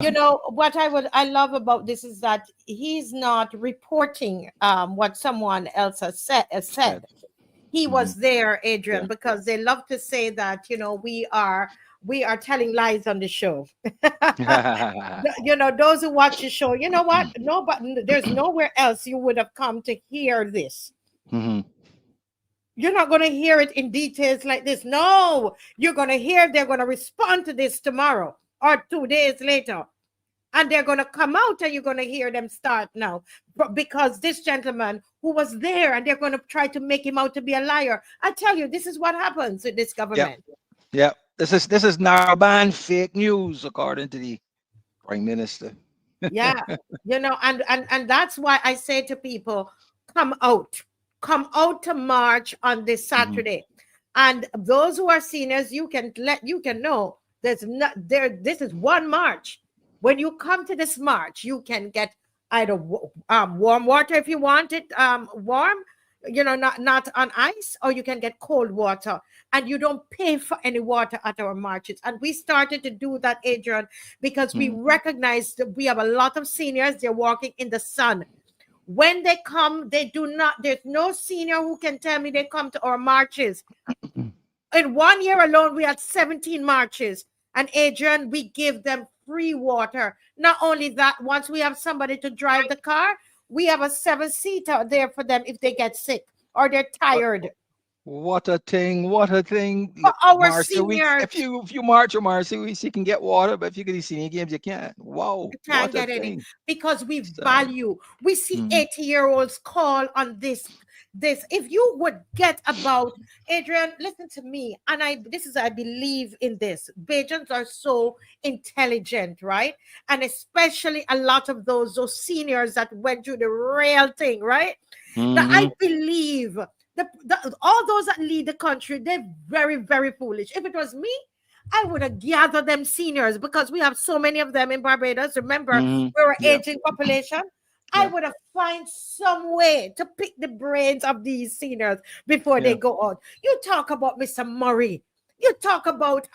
You know what I love about this is that he's not reporting what someone else has said. Said. He Hmm. was there, Adrian, Yeah. because they love to say that, we are telling lies on the show. Those who watch the show, you know what? No, but there's nowhere else you would have come to hear this. Hmm. You're not going to hear it in details like this. No, you're going to hear they're going to respond to this tomorrow or 2 days later. And they're going to come out and you're going to hear them start now. But because this gentleman who was there and they're going to try to make him out to be a liar. I tell you, this is what happens with this Yep. government. Yep. This is narrowband fake news, according to the Prime Minister. Yeah. And that's why I say to people, come out. Come out to march on this Hmm. Saturday. And those who are seniors, you can know there's not there. This is one march. When you come to this march, you can get either warm water if you want it warm, not on ice, or you can get cold water, and you don't pay for any water at our marches. And we started to do that, Adrian, because we Hmm. recognize that we have a lot of seniors. They're walking in the sun. When they come, they do not, there's no senior who can tell me they come to our marches. In 1 year alone, we had 17 marches. And Adrian, we give them free water. Not only that, once we have somebody to drive the car, we have a 7-seater there for them if they get sick or they're What tired. what a thing! What a thing! For our Marcia, we if seniors, you march or Marcia, you can get water, but if you get these senior games, you can't. Wow, you can't what a get any thing! because we So, value. We see mhm. 80-year-olds call on this. If you would get about, Adrian, listen to me. And I believe in this. Bajans are so intelligent, right? And especially a lot of those seniors that went through the real thing, right? That I Mhm. believe all those that lead the country, they're very, very foolish. If it was me, I would have gathered them seniors because we have so many of them in Barbados. Remember, Mhm. we're an Yeah. aging population. I Yeah. would have find some way to pick the brains of these seniors before they Yeah. go out. You talk about Mr. Murray. You talk about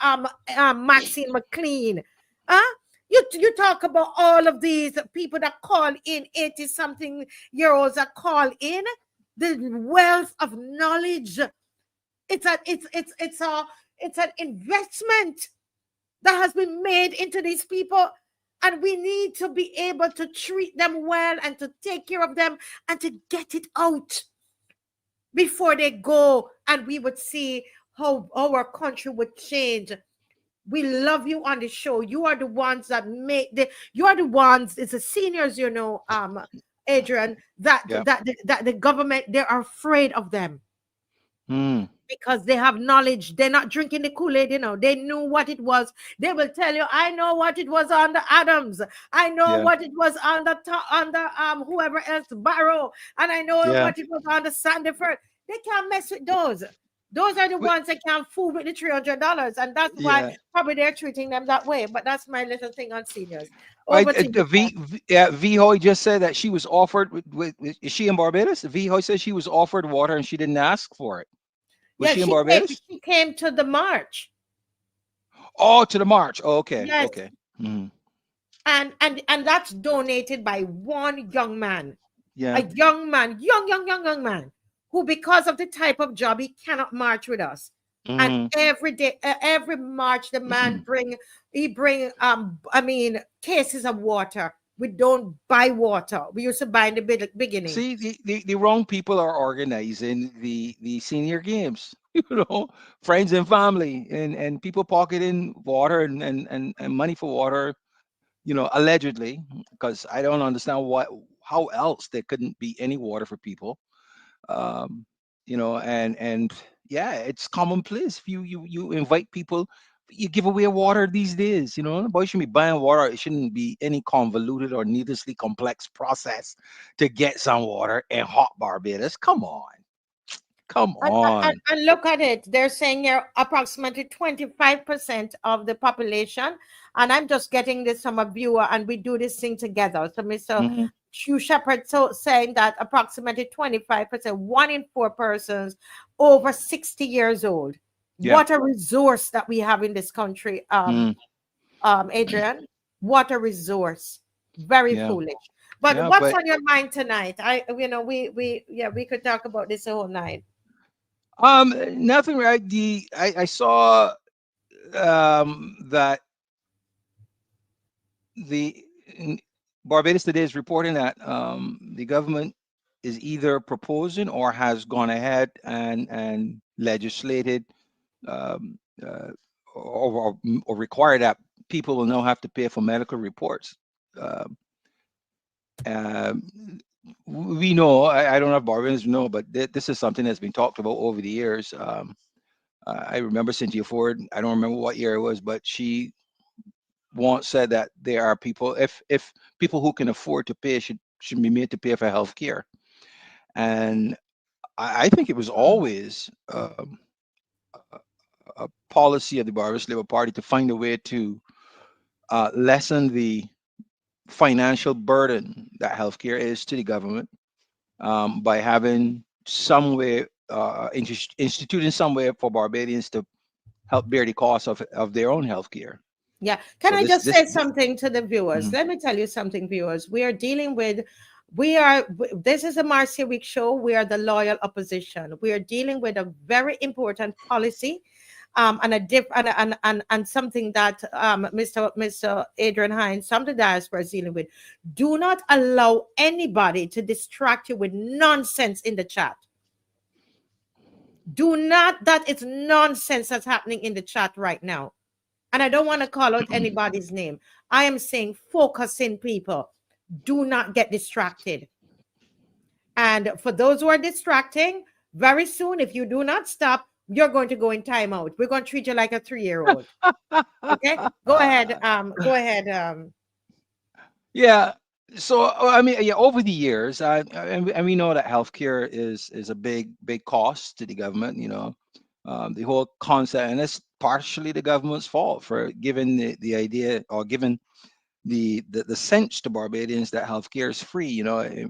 Maxine McLean. Huh? You talk about all of these people that call in 80 something year olds that call in the wealth of knowledge. It's an investment that has been made into these people, and we need to be able to treat them well and to take care of them and to get it out before they go, and we would see how our country would change. We love you on the show. You are the ones that make you are the ones, it's the seniors, Adrian, that Yeah. that the government, they are afraid of them Mm. because they have knowledge. They're not drinking the Kool-Aid, they knew what it was. They will tell you, I know what it was on the Adams. I know Yeah. what it was on the whoever else Barrow, and I know Yeah. what it was on the Sandiford. They can't mess with those. Those are the But ones that can't fool with the $300, and that's why yeah. probably they're treating them that way. But that's my little thing on seniors. I Over to you, sir. Yeah, V Hoy just said that she was offered is she in Barbados? V Hoy said she was offered water and she didn't ask for it. Was Yeah, she in she came. Barbados? She came to the march. Oh, to the march. Oh, okay. Yes, Okay. Mhm. and that's donated by one young man, a Yeah. young man, young man, who, because of the type of job, he cannot march with us. And Mhm. every day, every march, the man bring I mean, cases of water. We don't buy water. We used to buy in the beginning. See, the wrong people are organizing the senior games. Friends and family and people pocketing water and money for water, allegedly, because I don't understand how else there couldn't be any water for people. Um, and yeah, it's commonplace. If you invite people, you give away water these days. Nobody should be buying water. It shouldn't be any convoluted or needlessly complex process to get some water in hot Barbados. Come on, come And on. look at it. They're saying here approximately 25% of the population. And I'm just getting this from a viewer, and we do this thing together. So Mr. Hmm. Hugh Shepherd saying that approximately 25%, 1 in 4 persons over 60 years old. Yeah. What a resource that we have in this country, Mm. Adrian. What a resource. Very Yeah, foolish. But yeah, what's but on your mind tonight? We could talk about this the whole night. nothing. Right? I saw that the Barbados today is reporting that the government is either proposing or has gone ahead and legislated um, uh, or require that people will now have to pay for medical reports. Um, um, we know, I don't know if Barbadians know, but this is something that's been talked about over the years. I remember Cynthia Ford, I don't remember what year it was, but she once said that there are people, if people who can afford to pay should be made to pay for health care. And I think it was Mm. always a a policy of the Barbados Labour Party to find a way to lessen the financial burden that healthcare is to the government by having some way, instituting some way for Barbadians to help bear the cost of their own healthcare. Yeah. Can So I this just this, say this something to the viewers? mhm. Let me tell you something, viewers. This is a Marcia Week show. We are the loyal opposition. We are dealing with a very important policy, and a diff and something that Mr. Adrian Hinds, some of the diaspora is dealing with. Do not allow anybody to distract you with nonsense in the chat. Do not, that is nonsense that's happening in the chat right now. And I don't want to call out anybody's name. I am saying focusing people. Do not get distracted. And for those who are distracting, very soon, if you do not stop, you're going to go in timeout. We're going to treat you like a 3-year-old. Okay? Go ahead. Go ahead. Yeah. So I mean, yeah, over the years, and we know that healthcare is a big cost to the government. The whole concept, and it's partially the government's fault for giving the idea or giving the sense to Barbadians that healthcare is free.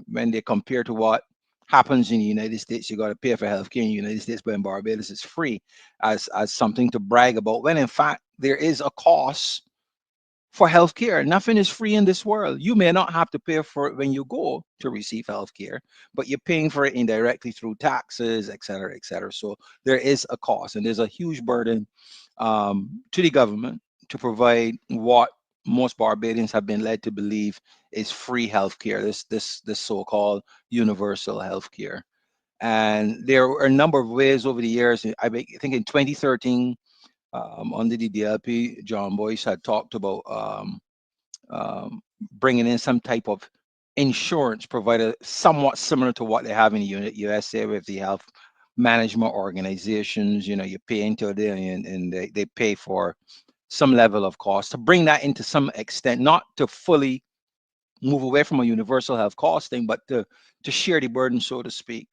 When they compare to what happens in the United States, you got to pay for healthcare in the United States, but in Barbados it's free, as something to brag about. When in fact there is a cost for healthcare. Nothing is free in this world. You may not have to pay for it when you go to receive healthcare, but you're paying for it indirectly through taxes, et cetera, et cetera. So there is a cost, and there's a huge burden to the government to provide what most Barbadians have been led to believe is free healthcare. This so-called universal healthcare. And there are a number of ways over the years. Think in 2013, under the DLP, John Boyce had talked about um, bringing in some type of insurance provider, somewhat similar to what they have in the USA with the health management organizations. You pay into it, and they pay for some level of cost to bring that into some extent, not to fully move away from a universal health costing, but to share the burden, so to speak.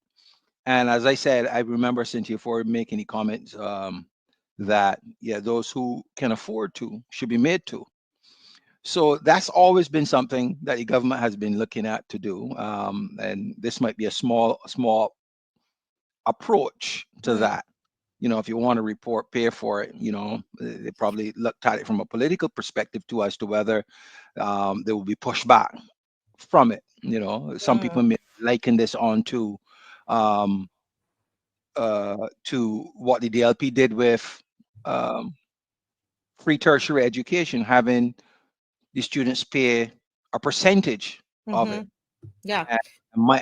And as I said, I remember Cynthia Ford making the comments that, yeah, those who can afford to should be made to. So that's always been something that the government has been looking at to do. And this might be a small approach to Hmm. that. If you want to report, pay for it. They probably looked at it from a political perspective too, as to whether there will be pushback from it. Some people Mm. may liken this on um, to what the DLP did with um, free tertiary education, having the students pay a percentage of Mm-hmm. it, Yeah. and,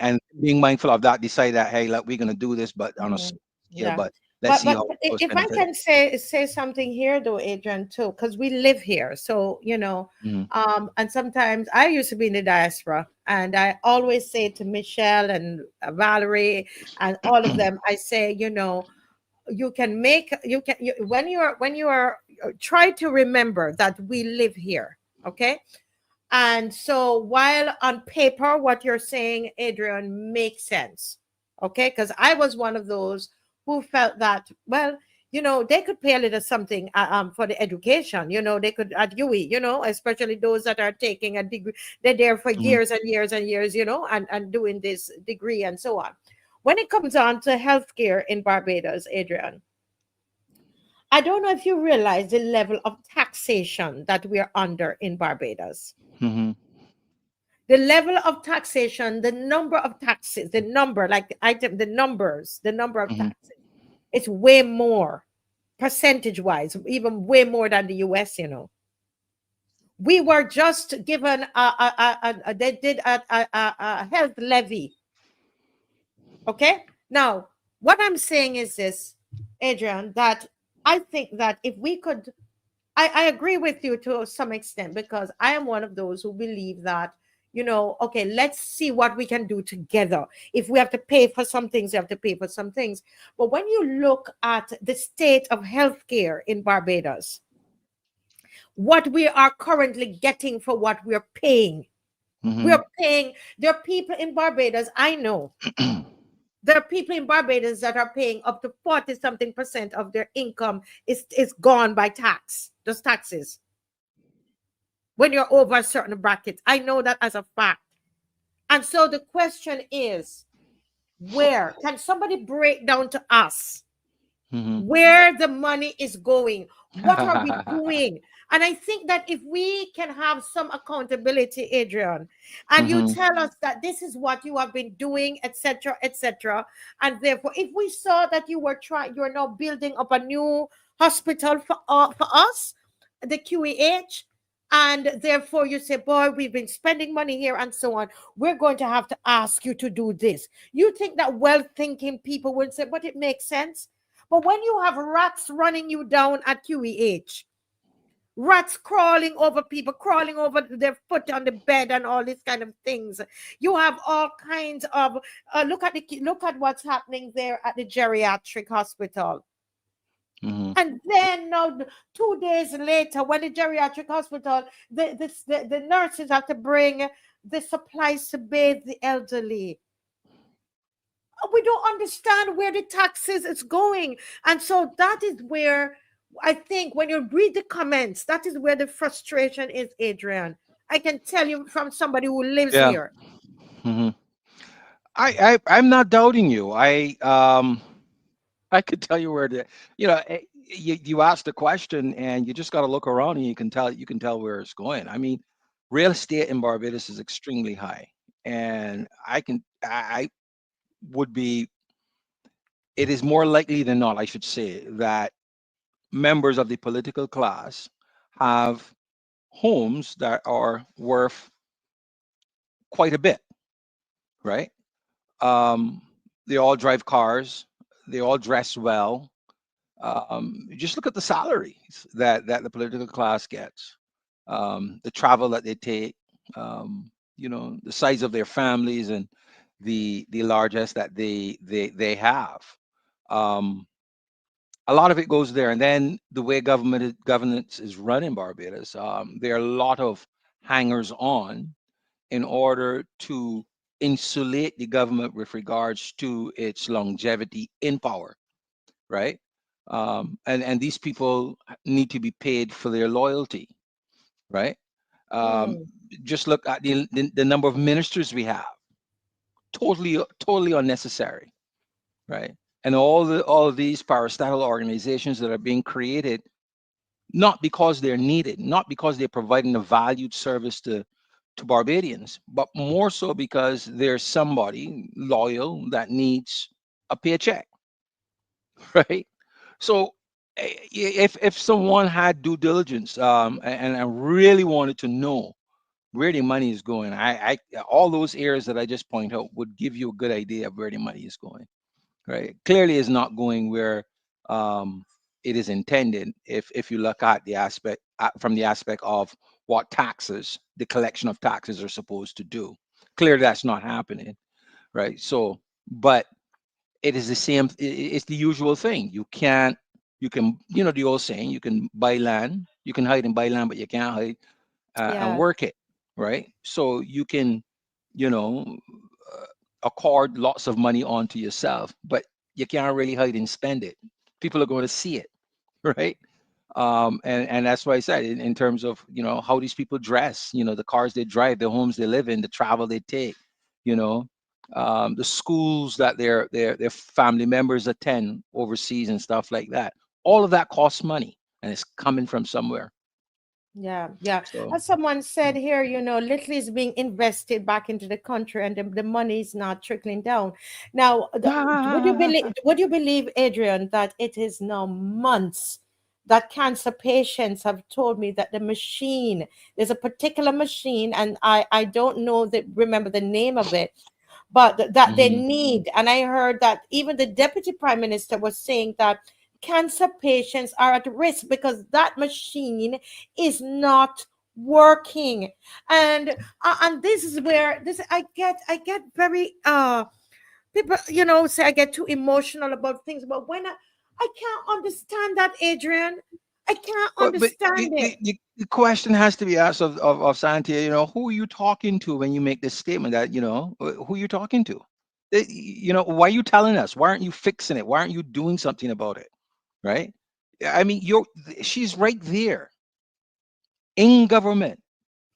and being mindful of that, decide that, hey, look, we're going to do this, but on a Mm-hmm. small scale, Yeah. but let's But see but how those if I benefit. can say something here though, Adrian, too, because we live here. So, Mhm. and sometimes I used to be in the diaspora, and I always say to Michelle and Valerie and all of them, I say, when you are try to remember that we live here, okay? And so while on paper, what you're saying, Adrian, makes sense. Okay. Because I was one of those who felt that, well, they could pay a little something for the education. They could at UE, especially those that are taking a degree. They're there for Mhm. years and years and years, and doing this degree and so on. When it comes on to healthcare in Barbados, Adrian, I don't know if you realize the level of taxation that we are under in Barbados. Hmm. The level of taxation, the number of taxes, the number, like the item, the numbers, the number of Hmm. taxes, it's way more percentage wise, even way more than the US, you know. We were just given they did a health levy. Okay. Now, what I'm saying is this, Adrian, that I think that if we could, I agree with you to some extent because I am one of those who believe that, you know, okay, let's see what we can do together. If we have to pay for some things, we have to pay for some things. But when you look at the state of healthcare in Barbados, what we are currently getting for what we're paying, Hmm. we're paying, there are people in Barbados, I know, there are people in Barbados that are paying up to 40 something percent of their income is gone by tax, just taxes. When you're over a certain bracket. I know that as a fact. And so the question is, where can somebody break down to us Hmm. where the money is going? What are we doing? And I think that if we can have some accountability, Adrian, and you Hmm. tell us that this is what you have been doing, etc., and therefore, if we saw that you were trying, you're now building up a new hospital for us, the QEH, and therefore you say, boy, we've been spending money here and so on. We're going to have to ask you to do this. You think that well-thinking people would say, but it makes sense. But when you have rats running you down at QEH, rats crawling over people, crawling over their foot on the bed, and all these kind of things, you have all kinds of look at what's happening there at the geriatric hospital. Hmm. And then now, 2 days later, when the geriatric hospital, the nurses have to bring the supplies to bathe the elderly. We don't understand where the taxes is going. And so that is where I think when you read the comments, that is where the frustration is, Adrian. I can tell you from somebody who lives Yeah. here. Hmm. I'm not doubting you. I could tell you where the, you asked the question and you just got to look around and you can tell where it's going. I mean, real estate in Barbados is extremely high, and I would be, it is more likely than not, I should say, that members of the political class have homes that are worth quite a bit, right? Um, they all drive cars, they all dress well. Just look at the salaries that the political class gets, the travel that they take, the size of their families, and the largesse that they have. Um, a lot of it goes there, and then the way governance is run in Barbados, there are a lot of hangers on in order to insulate the government with regards to its longevity in power, right? And these people need to be paid for their loyalty, right? Um, Mm, just look at the number of ministers we have, totally unnecessary, right? And all of these parastatal organizations that are being created, not because they're needed, not because they're providing a valued service to Barbadians, but more so because there's somebody loyal that needs a paycheck, right? So if someone had due diligence, and I really wanted to know where the money is going, I all those areas that I just point out would give you a good idea of where the money is going, right? Clearly, is not going where um, it is intended. If you look at the aspect from the aspect of what taxes, the collection of taxes are supposed to do, clearly that's not happening, right? So, but it is the same. It's the usual thing. You can, the old saying, you can buy land, you can hide and buy land, but you can't hide and yeah. work it, right? So you can, you know, accord lots of money onto yourself, but you can't really hide and spend it. People are going to see it, right? And that's why I said in terms of how these people dress, the cars they drive, the homes they live in, the travel they take, you know, the schools that their family members attend overseas and stuff like that. All of that costs money, and it's coming from somewhere. Yeah, yeah. So, As someone said here, little is being invested back into the country, and the money is not trickling down. Now, would you believe, Adrian, that it is now months that cancer patients have told me that there's a particular machine, and I don't know remember the name of it, but that they mhm. need. And I heard that even the deputy prime minister was saying that cancer patients are at risk because that machine is not working. And this is where this I get very people say I get too emotional about things, but when I can't understand that, Adrian. I can't But understand it. the question has to be asked of Santia, who are you talking to when you make this statement that, who are you talking to? Why are you telling us? Why aren't you fixing it? Why aren't you doing something about it? Right? I mean, she's right there in government,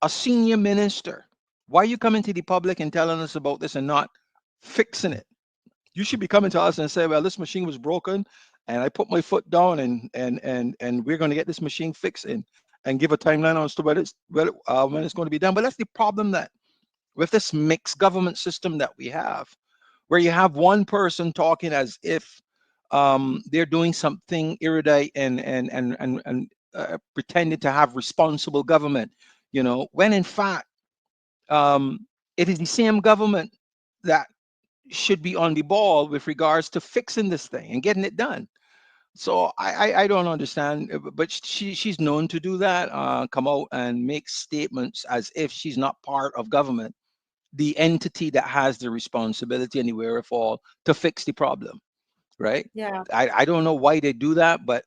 a senior minister. Why are you coming to the public and telling us about this and not fixing it? You should be coming to us and say, well, this machine was broken and I put my foot down and we're going to get this machine fixed and give a timeline as to when it's going to be done. But that's the problem that with this mixed government system that we have, where you have one person talking as if they're doing something erudite and pretending to have responsible government, when in fact it is the same government that should be on the ball with regards to fixing this thing and getting it done. So I don't understand, but she's known to do that. Come out and make statements as if she's not part of government, the entity that has the responsibility and the wherewithal to fix the problem. Right? Yeah, I don't know why they do that, but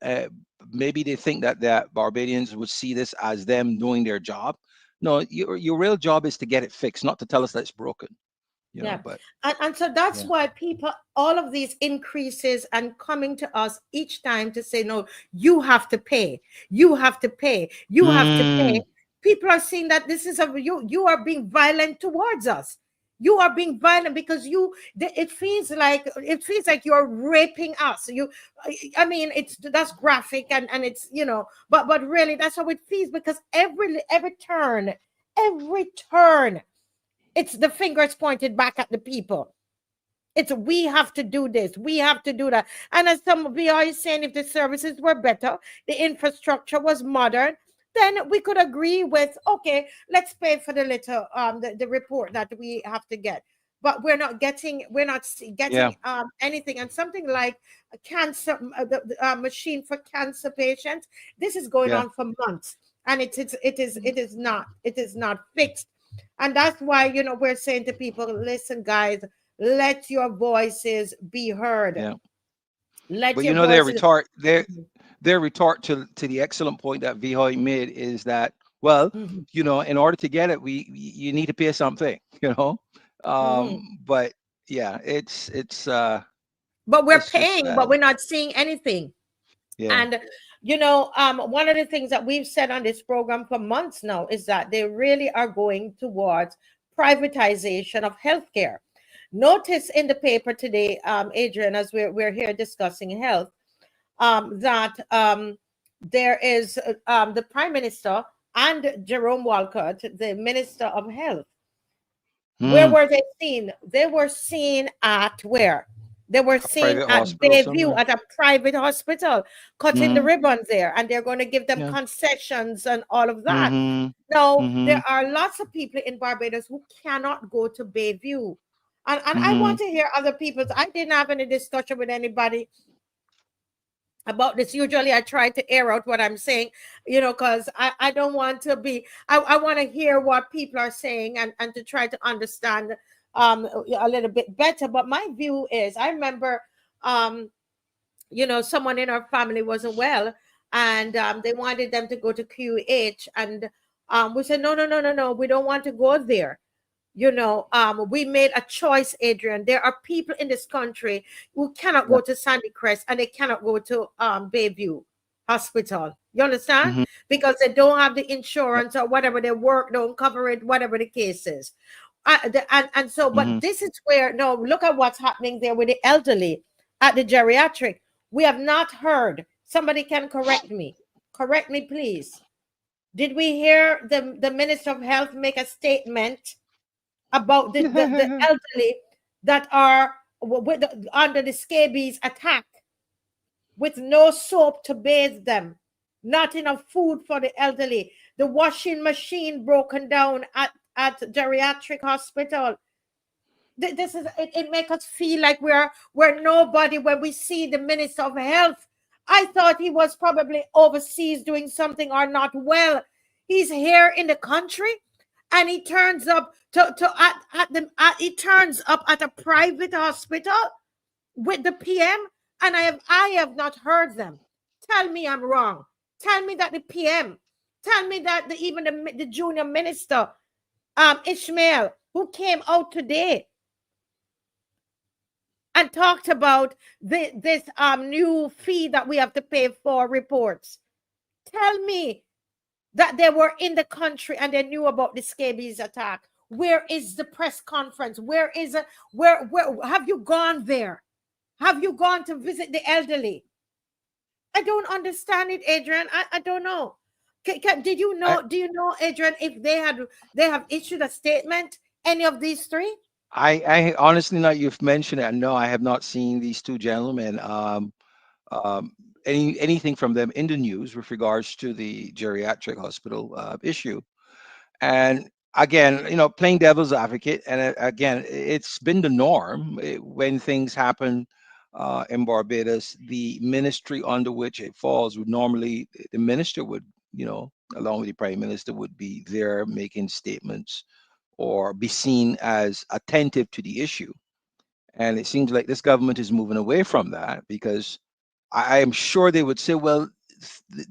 maybe they think that Barbadians would see this as them doing their job. No, your real job is to get it fixed, not to tell us that it's broken. yeah. But And so that's yeah. why people, all of these increases and coming to us each time to say, no, you have to pay, you have to pay, you have to pay. Mm, People are seeing that this is you are being violent towards us. You are being violent because it feels like you're raping us. I mean, that's graphic, and it's but really that's how it feels, because every turn, it's the fingers pointed back at the people. It's we have to do this, we have to do that. And as some of you are saying, if the services were better, the infrastructure was modern, then we could agree with, okay, let's pay for the little the report that we have to get. But we're not getting anything. And something like a cancer the machine for cancer patients, this is going yeah. on for months, and it is not fixed. And that's why we're saying to people, listen, guys, let your voices be heard. Yeah. Let But your their voices. retort their retort to the excellent point that Vihoy made is that, well, Mhm, in order to get it, you need to pay something, mhm. but yeah, But we're it's just paying, sad. but we're not seeing anything. Yeah. And one of the things that we've said on this program for months now is that they really are going towards privatization of healthcare. Notice in the paper today, Adrian, as we're here discussing health, that there is the Prime Minister and Jerome Walcott, the Minister of Health. Where Hmm. were they seen? They were seen at where? They were A seen private at hospital Bayview somewhere. at a private hospital, cutting the Hmm. ribbons there, and they're going to give them Yeah. concessions and all of that. Hmm. Now, Hmm. there are lots of people in Barbados who cannot go to Bayview. And I Hmm. want to hear other people's. I didn't have any discussion with anybody about this. Usually I try to air out what I'm saying, because I don't want to be, I want to hear what people are saying, and to try to understand a little bit better. But my view is, I remember um someone in our family wasn't well, and they wanted them to go to QH, and we said, no, no, no, no, no, we don't want to go there. We made a choice, Adrian. There are people in this country who cannot Yeah. go to Sandy Crest, and they cannot go to Bayview Hospital. You understand? Hmm. Because they don't have the Yeah. insurance, or whatever, their work don't cover it, whatever the case is. And so, but Hmm. this is where, no, look at what's happening there with the elderly at the geriatric. We have not heard Somebody can correct me. Correct me, please. Did we hear the Minister of Health make a statement about the elderly that are under the scabies attack, with no soap to bathe them, not enough food for the elderly, the washing machine broken down at geriatric hospital? This is it makes us feel like we're nobody when we see the Minister of Health. I thought he was probably overseas doing something or not well. He's here in the country, and he turns up he turns up at a private hospital with the PM, and I have not heard them. Tell me I'm wrong. Tell me that the PM, tell me that even the junior minister, Ishmael, who came out today and talked about this new fee that we have to pay for reports. Tell me that they were in the country and they knew about the scabies attack. Where is the press conference? Where have you gone there? Have you gone to visit the elderly? I don't understand it, Adrian. I don't know. Did you I, know? Do you know, Adrian, if they have issued a statement? Any of these three? I honestly, now you've mentioned it. No, I have not seen these two gentlemen. Um, anything from them in the news with regards to the geriatric hospital issue. And again, playing devil's advocate, and again, it's been the norm when things happen in Barbados. The ministry under which it falls would normally, the minister would, along with the prime minister, would be there making statements or be seen as attentive to the issue. And it seems like this government is moving away from that because I am sure they would say, well,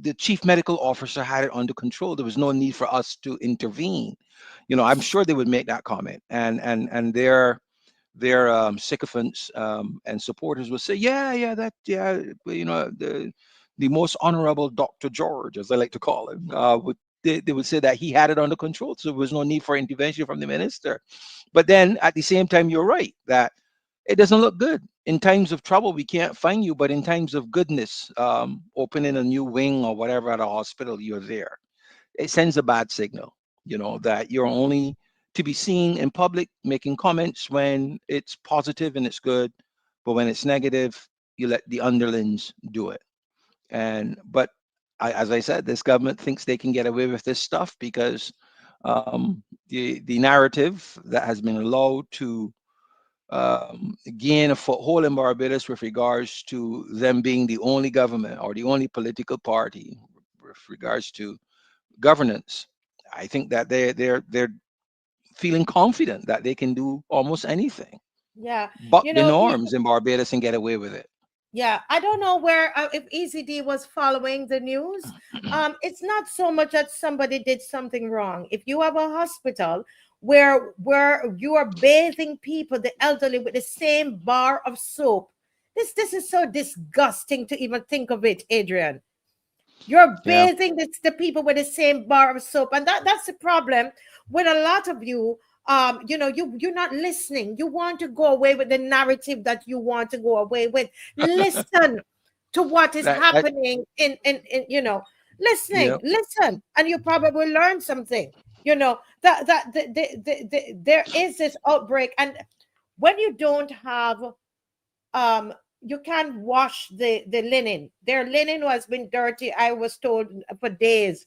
the chief medical officer had it under control. There was no need for us to intervene. I'm sure they would make that comment, and their sycophants and supporters would say, yeah, the most honorable Dr. George, as I like to call him, they would say that he had it under control, so there was no need for intervention from the minister. But then at the same time, you're right that it doesn't look good. In times of trouble, we can't find you, but in times of goodness, opening a new wing or whatever at a hospital, you're there. It sends a bad signal, that you're only to be seen in public making comments when it's positive and it's good, but when it's negative, you let the underlings do it. But as I said, this government thinks they can get away with this stuff because the narrative that has been allowed to gain a foothold in Barbados with regards to them being the only government or the only political party with regards to governance. I think that they're feeling confident that they can do almost anything, Yeah, buck the norms in Barbados and get away with it. yeah. I don't know where if ECD was following the news. It's not so much that somebody did something wrong. If you have a hospital where you are bathing people, the elderly, with the same bar of soap, this is so disgusting to even think of it, Adrian. You're Yeah. bathing the people with the same bar of soap, and that's the problem with a lot of you. You're not listening. You want to go away with the narrative that you want to go away with. Listen to what is That happening in listening, yeah. listen, and you probably learn something. There is this outbreak, and when you don't have you can't wash the linen. Their linen has been dirty, I was told, for days.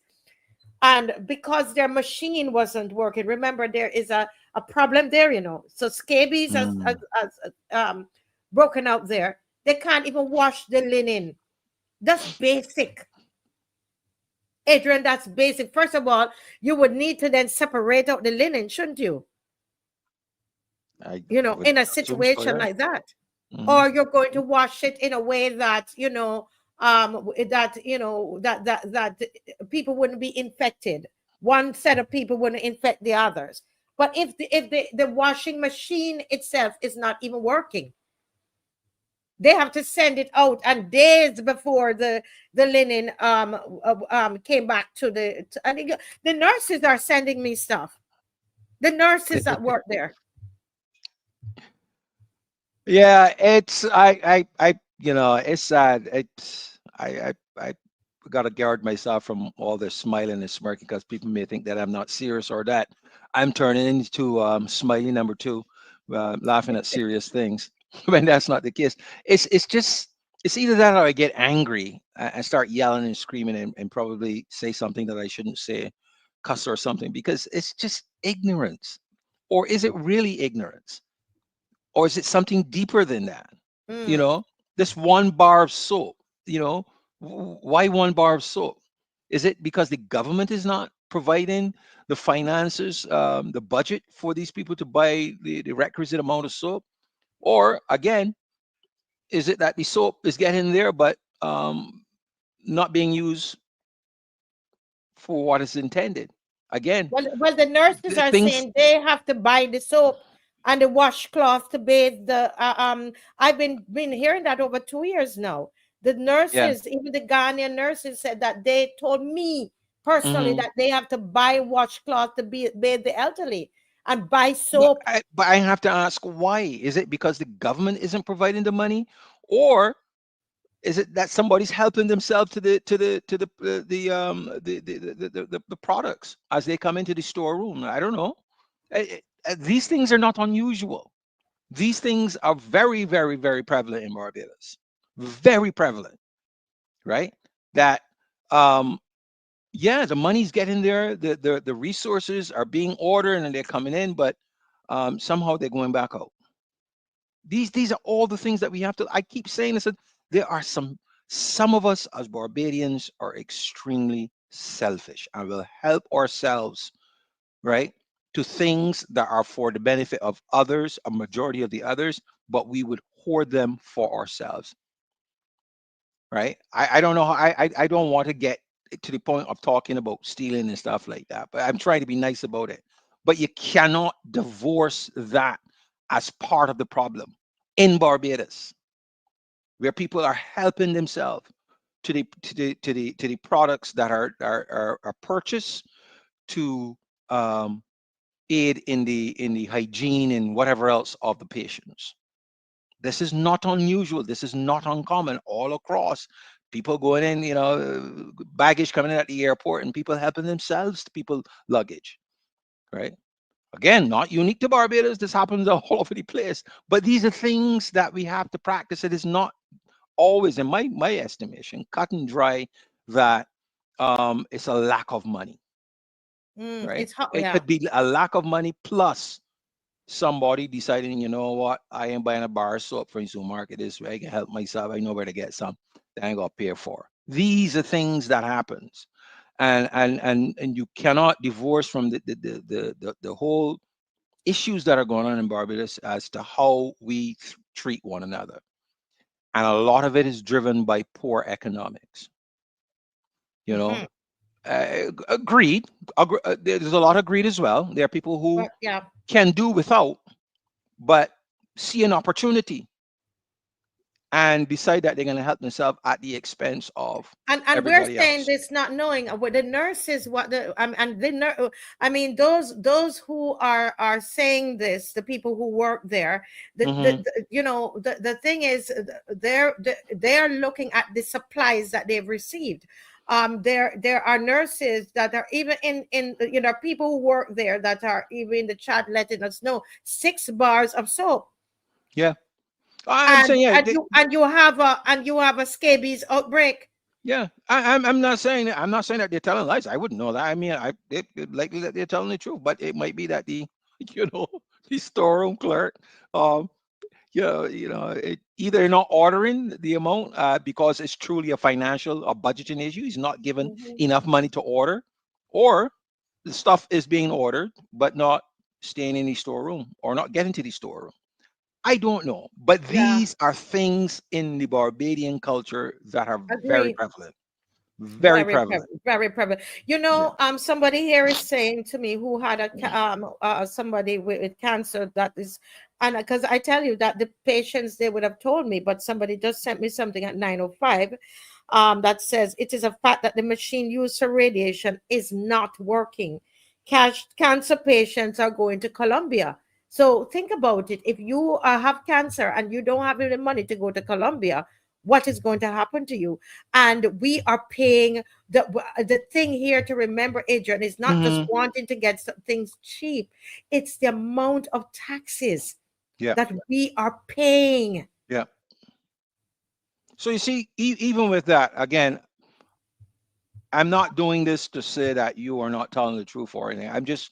And because their machine wasn't working, remember there is a problem there, so scabies Mm. has broken out there. They can't even wash the linen. That's basic, Adrian. That's basic. First of all, you would need to then separate out the linen, shouldn't you? I would In a assume so. situation Yeah. like that. Hmm. Or you're going to wash it in a way that that people wouldn't be infected. One set of people wouldn't infect the others. But if the washing machine itself is not even working, they have to send it out, and days before the linen came back and the nurses are sending me stuff, the nurses that work there. Yeah, it's I it's sad. It's I got to guard myself from all this smiling and smirking because people may think that I'm not serious or that I'm turning into smiley number two, laughing at serious things when that's not the case. It's just it's either that or I get angry and start yelling and screaming and probably say something that I shouldn't say, cuss or something, because it's just ignorance. Or is it really ignorance? Or is it something deeper than that? You Mm. know, this one bar of soap, why one bar of soap? Is it because the government is not providing the finances, the budget for these people to buy the requisite amount of soap? Or again, is it that the soap is getting there but not being used for what is intended? Again, Well, the nurses are things. saying they have to buy the soap and the washcloth to bathe the. I've been hearing that over 2 years now. The Yeah. nurses, even the Ghanaian nurses, said that they told me personally Hmm. that they have to buy washcloth to bathe the elderly and buy But soap. I have to ask why. Is it because the government isn't providing the money, or is it that somebody's helping themselves to the products as they come into the storeroom? I don't know. These things are not unusual. These things are very, very, very prevalent in Barbados. Very prevalent, right? That yeah, the money's getting there. The resources are being ordered and they're coming in, but somehow they're going back out. These are all the things that we have to. I keep saying this. That there are some of us as Barbadians are extremely selfish and will help ourselves, right, to things that are for the benefit of others, a majority of the others, but we would hoard them for ourselves, right? I don't know how I don't want to get to the point of talking about stealing and stuff like that, but I'm trying to be nice about it. But you cannot divorce that as part of the problem in Barbados, where people are helping themselves to the products that are purchased to um, aid in the hygiene and whatever else of the patients. This is not unusual. This is not uncommon all across. People going in, baggage coming in at the airport, and people helping themselves to people luggage, right? Again, not unique to Barbados. This happens all over the place. But these are things that we have to practice. It is not always, in my estimation, cut and dry that it's a lack of money, right? It's hot. It Yeah. could be a lack of money plus somebody deciding, you know what, I ain't buying a bar of soap from the supermarket this way. I can help myself. I know where to get some that I ain't gonna pay for. These are things that happens. And you cannot divorce from the whole issues that are going on in Barbados as to how we treat one another. And a lot of it is driven by poor economics. You know, Hmm. greed. There's a lot of greed as well. There are people who But yeah. can do without, but see an opportunity and decide that they're going to help themselves at the expense of And we're everybody saying else. this not knowing what the nurses, what the and I mean those who are saying this, the people who work there, Hmm. the thing is, they're looking at the supplies that they've received. There are nurses that are even in people who work there that are even in the chat letting us know 6 bars of soap. Yeah, I'm and saying yeah. and you have a scabies outbreak. Yeah, I'm not saying that. I'm not saying that they're telling lies. I wouldn't know that. I mean, it likely that they're telling the truth, but it might be that the you know the storeroom clerk, um, either not ordering the amount because it's truly a financial or budgeting issue. He's not given Mhm. enough money to order, or the stuff is being ordered but not staying in the storeroom or not getting to the storeroom. I don't know, but Yeah, these are things in the Barbadian culture that are very agree. prevalent. Very prevalent. Very prevalent. Yeah. Somebody here is saying to me who had somebody with cancer that is, and because I tell you that the patients they would have told me, but somebody just sent me something at 9:05, that says it is a fact that the machine used for radiation is not working. Cancer patients are going to Colombia. So think about it. If you have cancer and you don't have any money to go to Colombia, what is going to happen to you. And we are paying the thing here to remember, Adrian, is not just Hmm. wanting to get some things cheap, it's the amount of taxes Yeah. that we are paying. Yeah. So you see, even with that, again, I'm not doing this to say that you are not telling the truth or anything. I'm just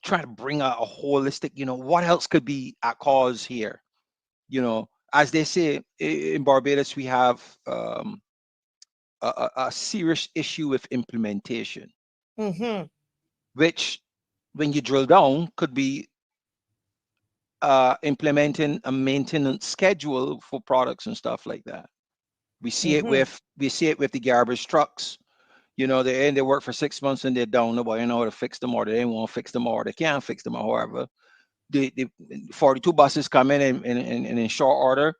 trying to bring a holistic, what else could be at cause here? As they say in Barbados, we have a serious issue with implementation, Mm-hmm. which, when you drill down, could be implementing a maintenance schedule for products and stuff like that. Mm-hmm. We see it with the garbage trucks. They work for 6 months and they're down. Nobody know how to fix them, or they won't fix them, or they can't fix them, or however. The 42 buses come in short order.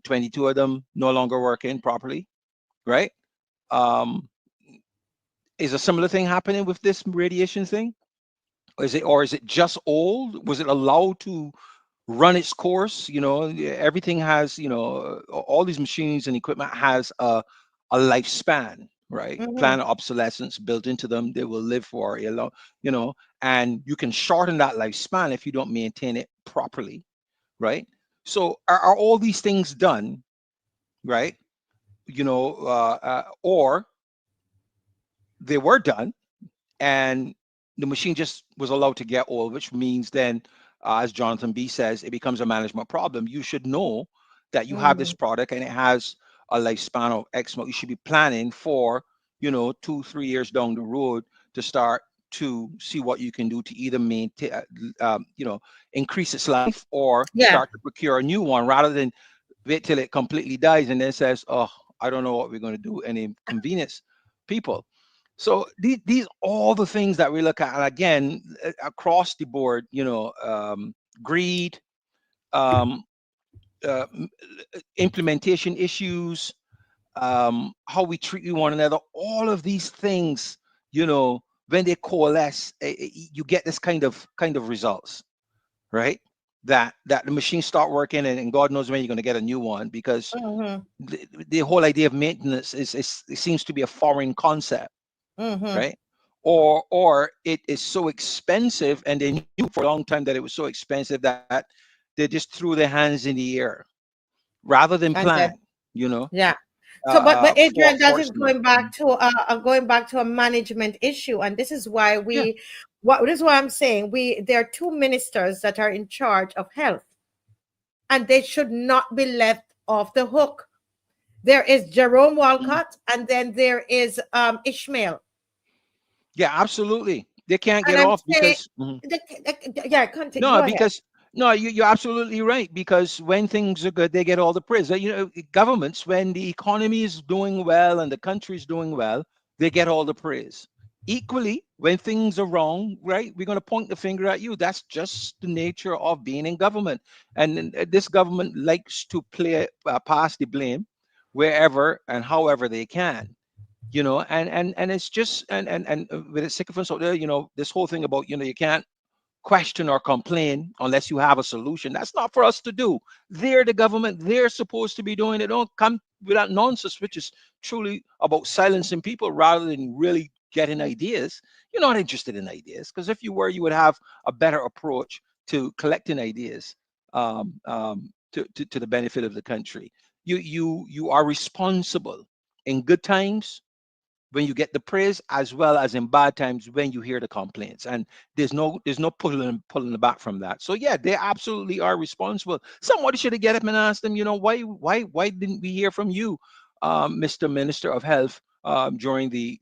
22 of them no longer working properly, right? Um, is a similar thing happening with this radiation thing? Or is it just old? Was it allowed to run its course? Everything has, all these machines and equipment has a lifespan, right? Mm-hmm. Planned obsolescence built into them. They will live for a long, and you can shorten that lifespan if you don't maintain it properly, right? So are all these things done, right? Or they were done, and the machine just was allowed to get old, which means then, as Jonathan B says, it becomes a management problem. You should know that you have Mm-hmm. this product and it has a lifespan of X month. You should be planning for, 2, 3 years down the road to start to see what you can do to either maintain, increase its life, or Yeah. start to procure a new one, rather than wait till it completely dies and then says, "Oh, I don't know what we're going to do," and inconvenience people. So these all the things that we look at, and again, across the board, greed, um, implementation issues, how we treat one another, all of these things, when they coalesce, you get this kind of results, right? That the machines start working, and God knows when you're going to get a new one, because Mm-hmm. the whole idea of maintenance is it seems to be a foreign concept, Mm-hmm. right? Or it is so expensive, and they knew for a long time that it was so expensive that they just threw their hands in the air rather than And plan, you know, yeah. So, but for Adrian, that is forcing it. Mhm. going back to a management issue, and this is why Yeah, this is why I'm saying there are two ministers that are in charge of health, and they should not be left off the hook. There is Jerome mhm. Walcott, and then there is Ishmael, Yeah, absolutely. They can't and get I'm off saying, because mhm. yeah, continue. Go No, ahead. because no, you're absolutely right. Because when things are good, they get all the praise. Governments, when the economy is doing well and the country is doing well, they get all the praise. Equally, when things are wrong, right, we're going to point the finger at you. That's just the nature of being in government. And this government likes to pass the blame wherever and however they can. And it's just and with the sycophants out there, this whole thing about you can't question or complain unless you have a solution. That's not for us to do. They're the government. They're supposed to be doing it. Don't come with that nonsense, which is truly about silencing people rather than really getting ideas. You're not interested in ideas, because if you were, you would have a better approach to collecting ideas, to the benefit of the country. You are responsible in good times when you get the praise, as well as in bad times when you hear the complaints, and there's no pulling the back from that. So yeah, they absolutely are responsible. Somebody should have get up and asked them, why didn't we hear from you, Mr. Minister of Health, during the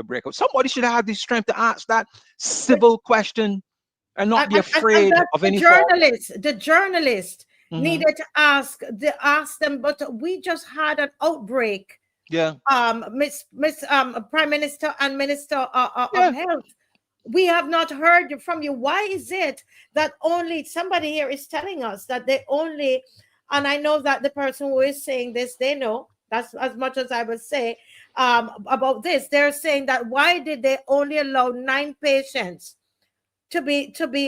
breakout? Somebody should have the strength to ask that civil question and not be And afraid that's of any fault. the journalist Hmm. needed to ask them, but we just had an outbreak, Yeah, Miss Prime Minister and Minister of yeah. Health. We have not heard from you. Why is it that only somebody here is telling us that they only, and I know that the person who is saying this, they know that's as much as I would say about this. They're saying that why did they only allow 9 patients to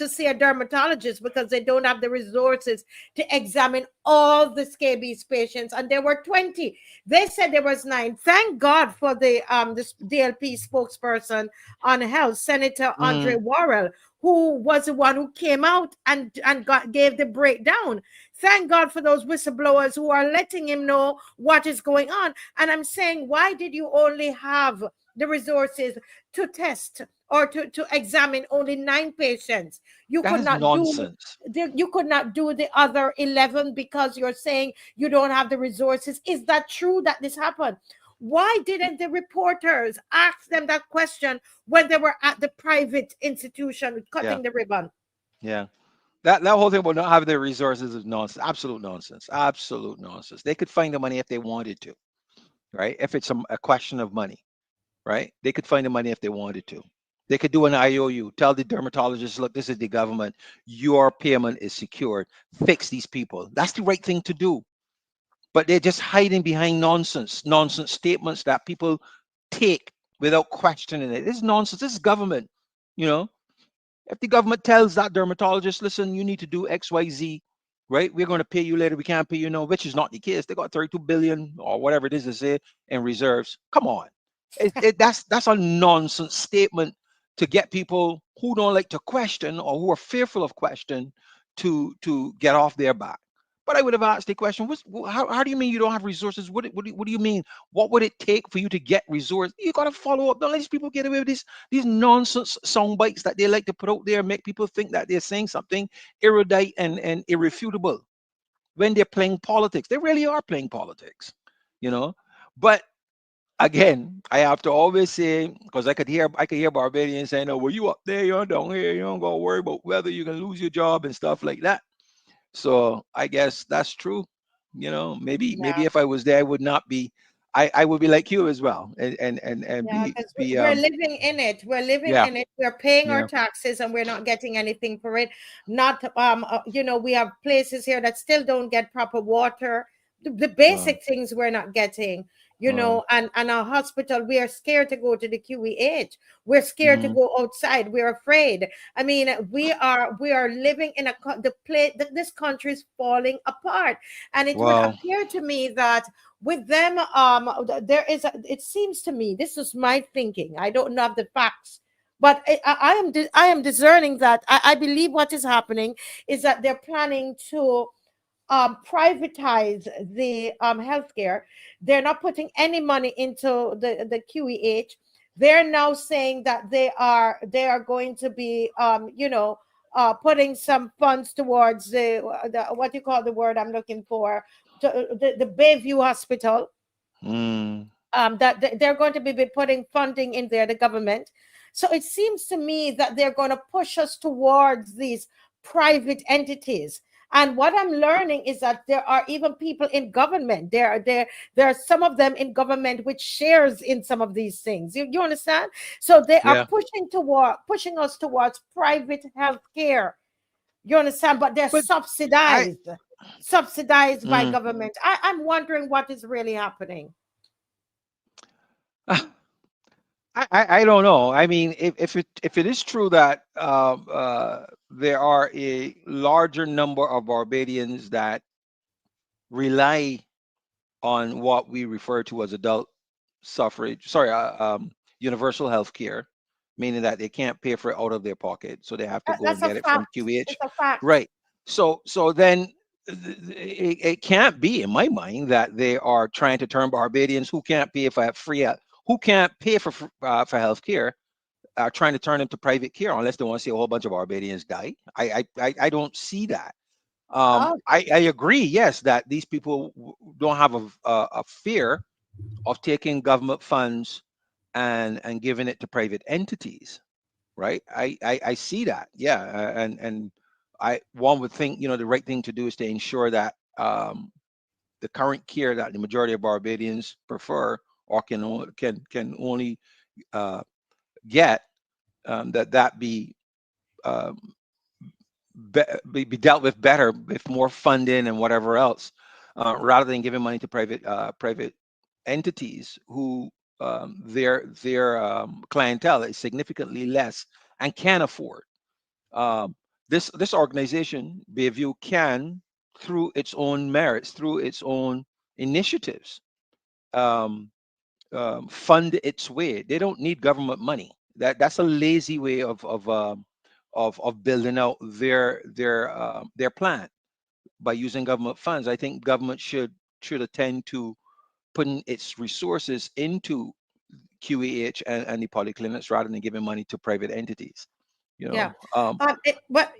see a dermatologist because they don't have the resources to examine all the scabies patients, and there were 20. They said there was 9. Thank God for the this DLP spokesperson on health, Senator Andre Mm, Worrell, who was the one who came out and gave the breakdown. Thank God for those whistleblowers who are letting him know what is going on. And I'm saying, why did you only have the resources to test or to examine only 9 patients? You that could is not do nonsense. you could not do the other 11 because you're saying you don't have the resources. Is that true that this happened? Why didn't the reporters ask them that question when they were at the private institution Yeah, cutting the ribbon? yeah. That whole thing about not having the resources is nonsense. Absolute nonsense. Absolute nonsense. They could find the money if they wanted to, right? If it's a question of money, right? They could find the money if they wanted to. They could do an IOU, tell the dermatologist, look, this is the government, your payment is secured. Fix these people. That's the right thing to do. But they're just hiding behind nonsense statements that people take without questioning it. This is nonsense. This is government, you know. If the government tells that dermatologist, listen, you need to do XYZ, right? We're going to pay you later. We can't pay you now, which is not the case. They got 32 billion or whatever it is they say in reserves. Come on. That's a nonsense statement to get people who don't like to question or who are fearful of question to get off their back. But I would have asked the question: how do you mean you don't have resources? What do you mean? What would it take for you to get resources? You got to follow up. Don't let these people get away with these nonsense sound bites that they like to put out there and make people think that they're saying something erudite and irrefutable when they're playing politics. They really are playing politics, you know. But again, I have to always say, because I could hear Barbadians saying, "Oh, well, you up there, you're down here, you don't gotta worry about whether you can lose your job and stuff like that." So I guess that's true. Maybe if I was there, I would not be. I would be like you as well, and Yeah, be because be we're living in it. We're living yeah, in it. We're paying our yeah, taxes and we're not getting anything for it. Not we have places here that still don't get proper water. The wow, basic things we're not getting, wow, and our hospital, we are scared to go to the QEH. We're scared to mm, go outside. We're afraid. I mean, we are living in this country is falling apart. And it would wow. appear to me that with them it seems to me, this is my thinking, I don't know the facts, but I am discerning that I believe what is happening is that they're planning to privatize the healthcare. They're not putting any money into the QEH. They're now saying that they are going to be putting some funds towards the what you call the word I'm looking for, the Bayview Hospital, Mm, that they're going to be putting funding in there, the government. So it seems to me that they're going to push us towards these private entities. And what I'm learning is that there are even people in government. There are some of them in government which shares in some of these things. You understand? So they are yeah, pushing us towards private health care. You understand? But they're but I subsidized by mm, government. I'm wondering what is really happening. I don't know. I mean, if it is true that there are a larger number of Barbadians that rely on what we refer to as adult suffrage, sorry, universal health care, meaning that they can't pay for it out of their pocket, so they have to go That's and a get it from fact. QH. It's a fact. Right. So then it can't be in my mind that they are trying to turn Barbadians who can't pay for who can't pay for health care, trying to turn them to private care unless they want to see a whole bunch of Barbadians die. I don't see that. Oh, I agree, yes, that these people don't have a fear of taking government funds and giving it to private entities, right? I see that, yeah, and I one would think the right thing to do is to ensure that the current care that the majority of Barbadians prefer or can only uh, get, that um, be dealt with better with more funding and whatever else, rather than giving money to private entities who their clientele is significantly less and can afford. Um, this organization, Bayview, can, through its own merits, through its own initiatives, um, fund its way. They don't need government money. That's a lazy way of building out their plan by using government funds. I think government should attend to putting its resources into QEH and the polyclinics rather than giving money to private entities. You Yeah. know, But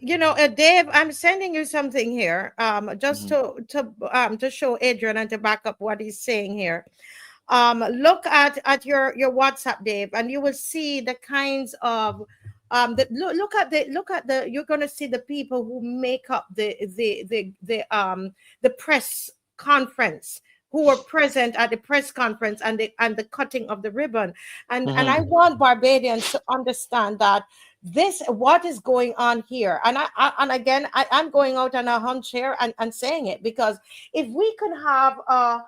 Dave, I'm sending you something here. Just mhm, to show Adrian and to back up what he's saying here. Look at your WhatsApp, Dave, and you will see the kinds of look at the you're gonna see the people who make up the press conference, who were present at the press conference and the cutting of the ribbon. And I mhm, want Barbadians to understand that this what is going on here. And again, I'm going out on a hunch here and saying it, because if we could have our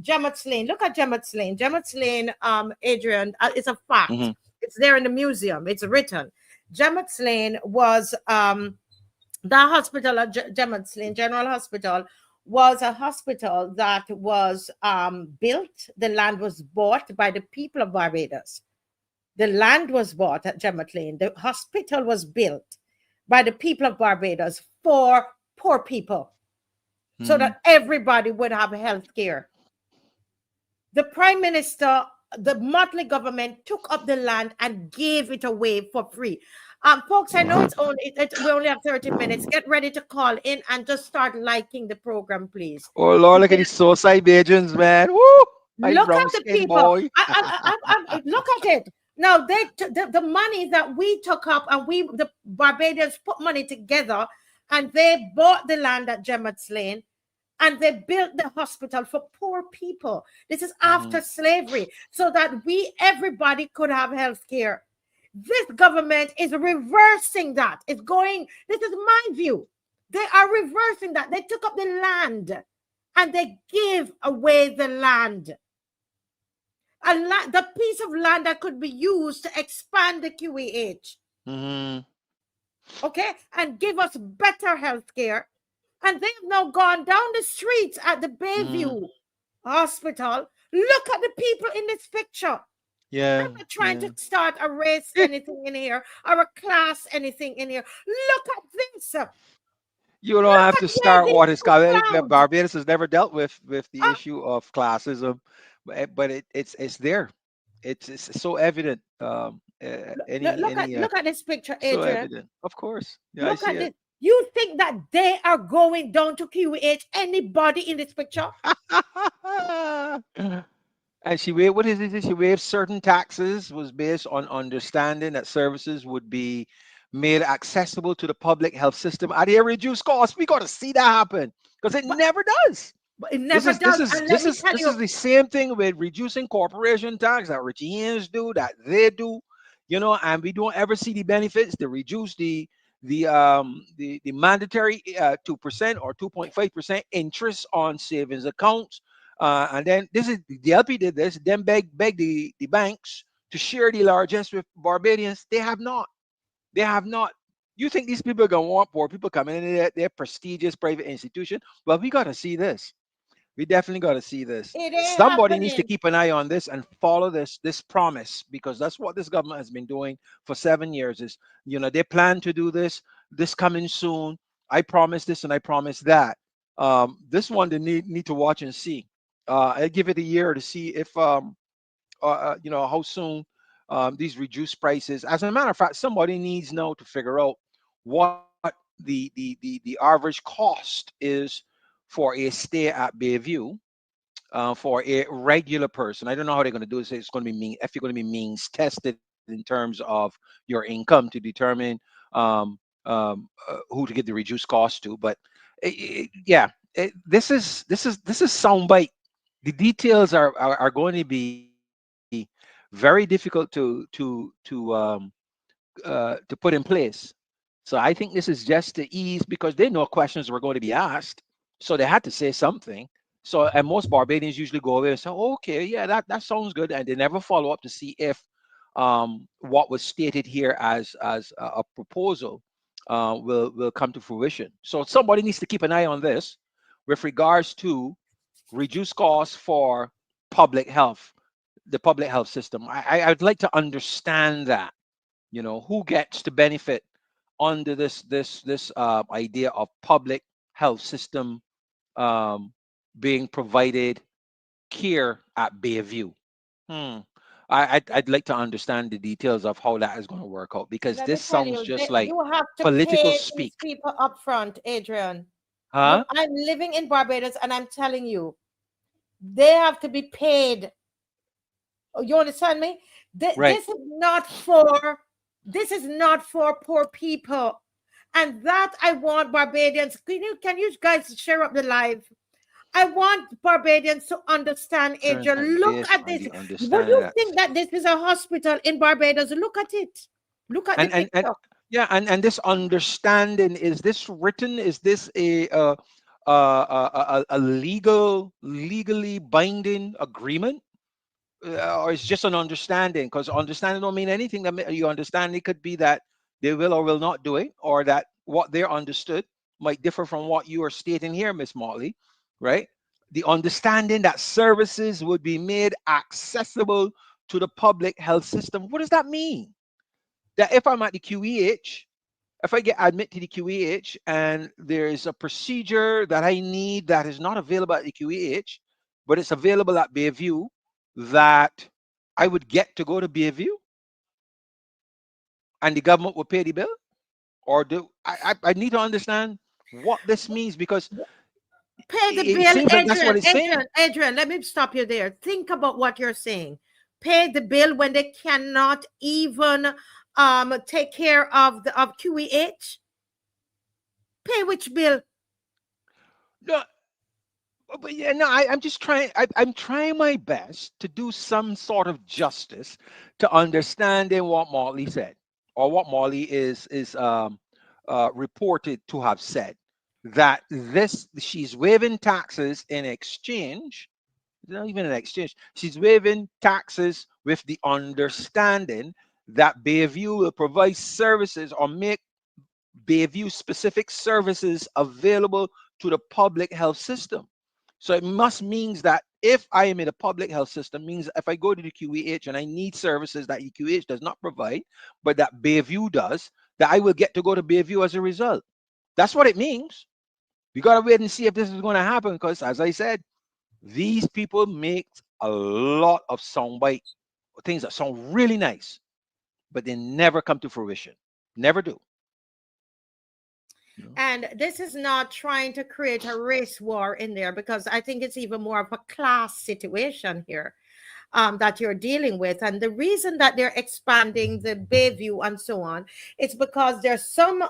Gemmett's Lane. Look at Gemmett's Lane. Gemmett's Lane, Adrian, it's a fact. mhm, It's there in the museum. It's written. Gemmett's Lane was the hospital at Gemmett's Lane General Hospital was a hospital that was built. The land was bought by the people of Barbados. The land was bought at Gemmet Lane. The hospital was built by the people of Barbados for poor people, so mhm. that everybody would have health care. The prime minister, the Motley government took up the land and gave it away for free. Folks, I know it's only we only have 30 minutes. Get ready to call in and just start liking the program, please. Oh Lord, look at these suicide agents, man. Woo! I Look brown at the skin people. boy. Look at it. Now the money that we took up, and the Barbadians put money together, and they bought the land at Gemmett's Lane, and they built the hospital for poor people. This is after Mhm, slavery, so that everybody could have health care. This government is reversing that. It's going, this is my view. They are reversing that. They took up the land and they give away the land. The piece of land that could be used to expand the QEH, mhm, okay, and give us better health care. And they've now gone down the streets at the mhm. Bayview Hospital. Look at the people in this picture. Yeah, I'm not trying yeah. to start a race anything in here or a class anything in here. Look at this. You don't Look have at to where start these what is two called. clowns. Barbados has never dealt with the Oh, issue of classism, but it's there. It's so evident. look at this picture, So Adrian. evident. Of course, yeah, I Look see at it. this. You think that they are going down to QH? Anybody in this picture? And she waived, what is it? She waived certain taxes, was based on understanding that services would be made accessible to the public health system at a reduced cost. We got to see that happen because it But, never does. but it This never is this does. is And let this me is tell this you, is the same thing with reducing corporation tax that Richie Hinds do, that they do, and we don't ever see the benefits. They reduce the mandatory 2% or 2.5% interest on savings accounts, and then this is the LP did this, then beg the banks to share the largesse with Barbadians. They have not. They have not. You think these people are gonna want poor people coming into their prestigious private institution? Well, we got to see this. We definitely got to see this. it ain't Somebody needs to happening. keep an eye on this and follow this promise, because that's what this government has been doing for 7 years. Is they plan to do this coming soon. I promise this and I promise that. This one they need to watch and see. I give it a year to see if how soon these reduced prices. As a matter of fact, somebody needs now to figure out what the average cost is for a stay at Bayview for a regular person. I don't know how they're going to do this. It's going to be if you're going to be means tested in terms of your income to determine um, who to give the reduced cost to. But yeah, this is soundbite. The details are going to be very difficult to put in place. So I think this is just to ease, because they know questions were going to be asked, so they had to say something. So, and most Barbadians usually go away and say, "Oh, okay, yeah, that sounds good," and they never follow up to see if what was stated here as a proposal will come to fruition. So somebody needs to keep an eye on this with regards to reduce costs for public health, the public health system. I'd like to understand that, who gets to benefit under this idea of public health system um, being provided care at Bayview. Hmm. I'd like to understand the details of how that is going to work out, because Let me this tell sounds you, just like you have to political pay these speak. people up front, Adrian. Huh? I'm living in Barbados and I'm telling you, they have to be paid. Oh, you understand me? Right. This is not for poor people. And that I want Barbadians. Can you guys share up the live? I want Barbadians to understand, Turns Adrian. and Look based at on this. the Would understanding you that, think that this is a hospital in Barbados? Look at it. Look at the and picture. yeah, and this understanding, is this written? Is this a legally binding agreement? Or it's just an understanding, because understanding don't mean anything. You understand, it could be that they will or will not do it, or that what they're understood might differ from what you are stating here, Miss Motley, right? The understanding that services would be made accessible to the public health system. What does that mean? That if I'm at the QEH, if I get admitted to the QEH and there is a procedure that I need that is not available at the QEH, but it's available at Bayview, that I would get to go to Bayview and the government will pay the bill? Or do I need to understand what this means, because Pay the it bill, seems like that's what Adrian. it's saying. Adrian, let me stop you there. Think about what you're saying. Pay the bill when they cannot even take care of the of QEH. Pay which bill? No, but yeah, no, I'm just trying. I'm trying my best to do some sort of justice to understanding what Molly said, or what Molly is reported to have said. That this she's waiving taxes in exchange. Not even an exchange. She's waiving taxes with the understanding that Bayview will provide services or make Bayview specific services available to the public health system. So it must means that if I am in a public health system, means if I go to the QEH and I need services that the QEH does not provide, but that Bayview does, that I will get to go to Bayview as a result. That's what it means. We gotta wait and see if this is going to happen, because, as I said, these people make a lot of soundbite things that sound really nice, but they never come to fruition. Never do. You know? And this is not trying to create a race war in there, because I think it's even more of a class situation here. That you're dealing with. And the reason that they're expanding the Bayview and so on, it's because there's some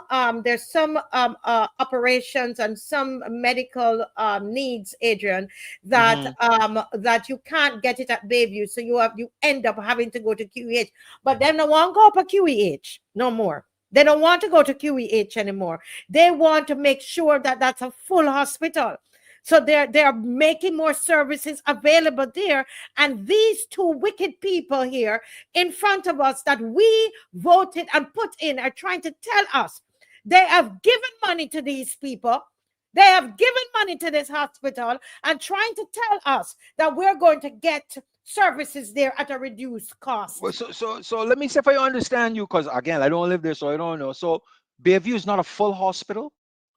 operations and some medical needs, Adrian, that Hmm. that you can't get it at Bayview, so you end up having to go to QEH. But then no one go up a QEH no more. They don't want to go to QEH anymore. They want to make sure that that's a full hospital. So they're making more services available there. And these two wicked people here in front of us that we voted and put in are trying to tell us they have given money to these people. They have given money to this hospital and trying to tell us that we're going to get services there at a reduced Well, cost. so let me see if I understand you, because again, I don't live there, so I don't know. So Bayview is not a full hospital.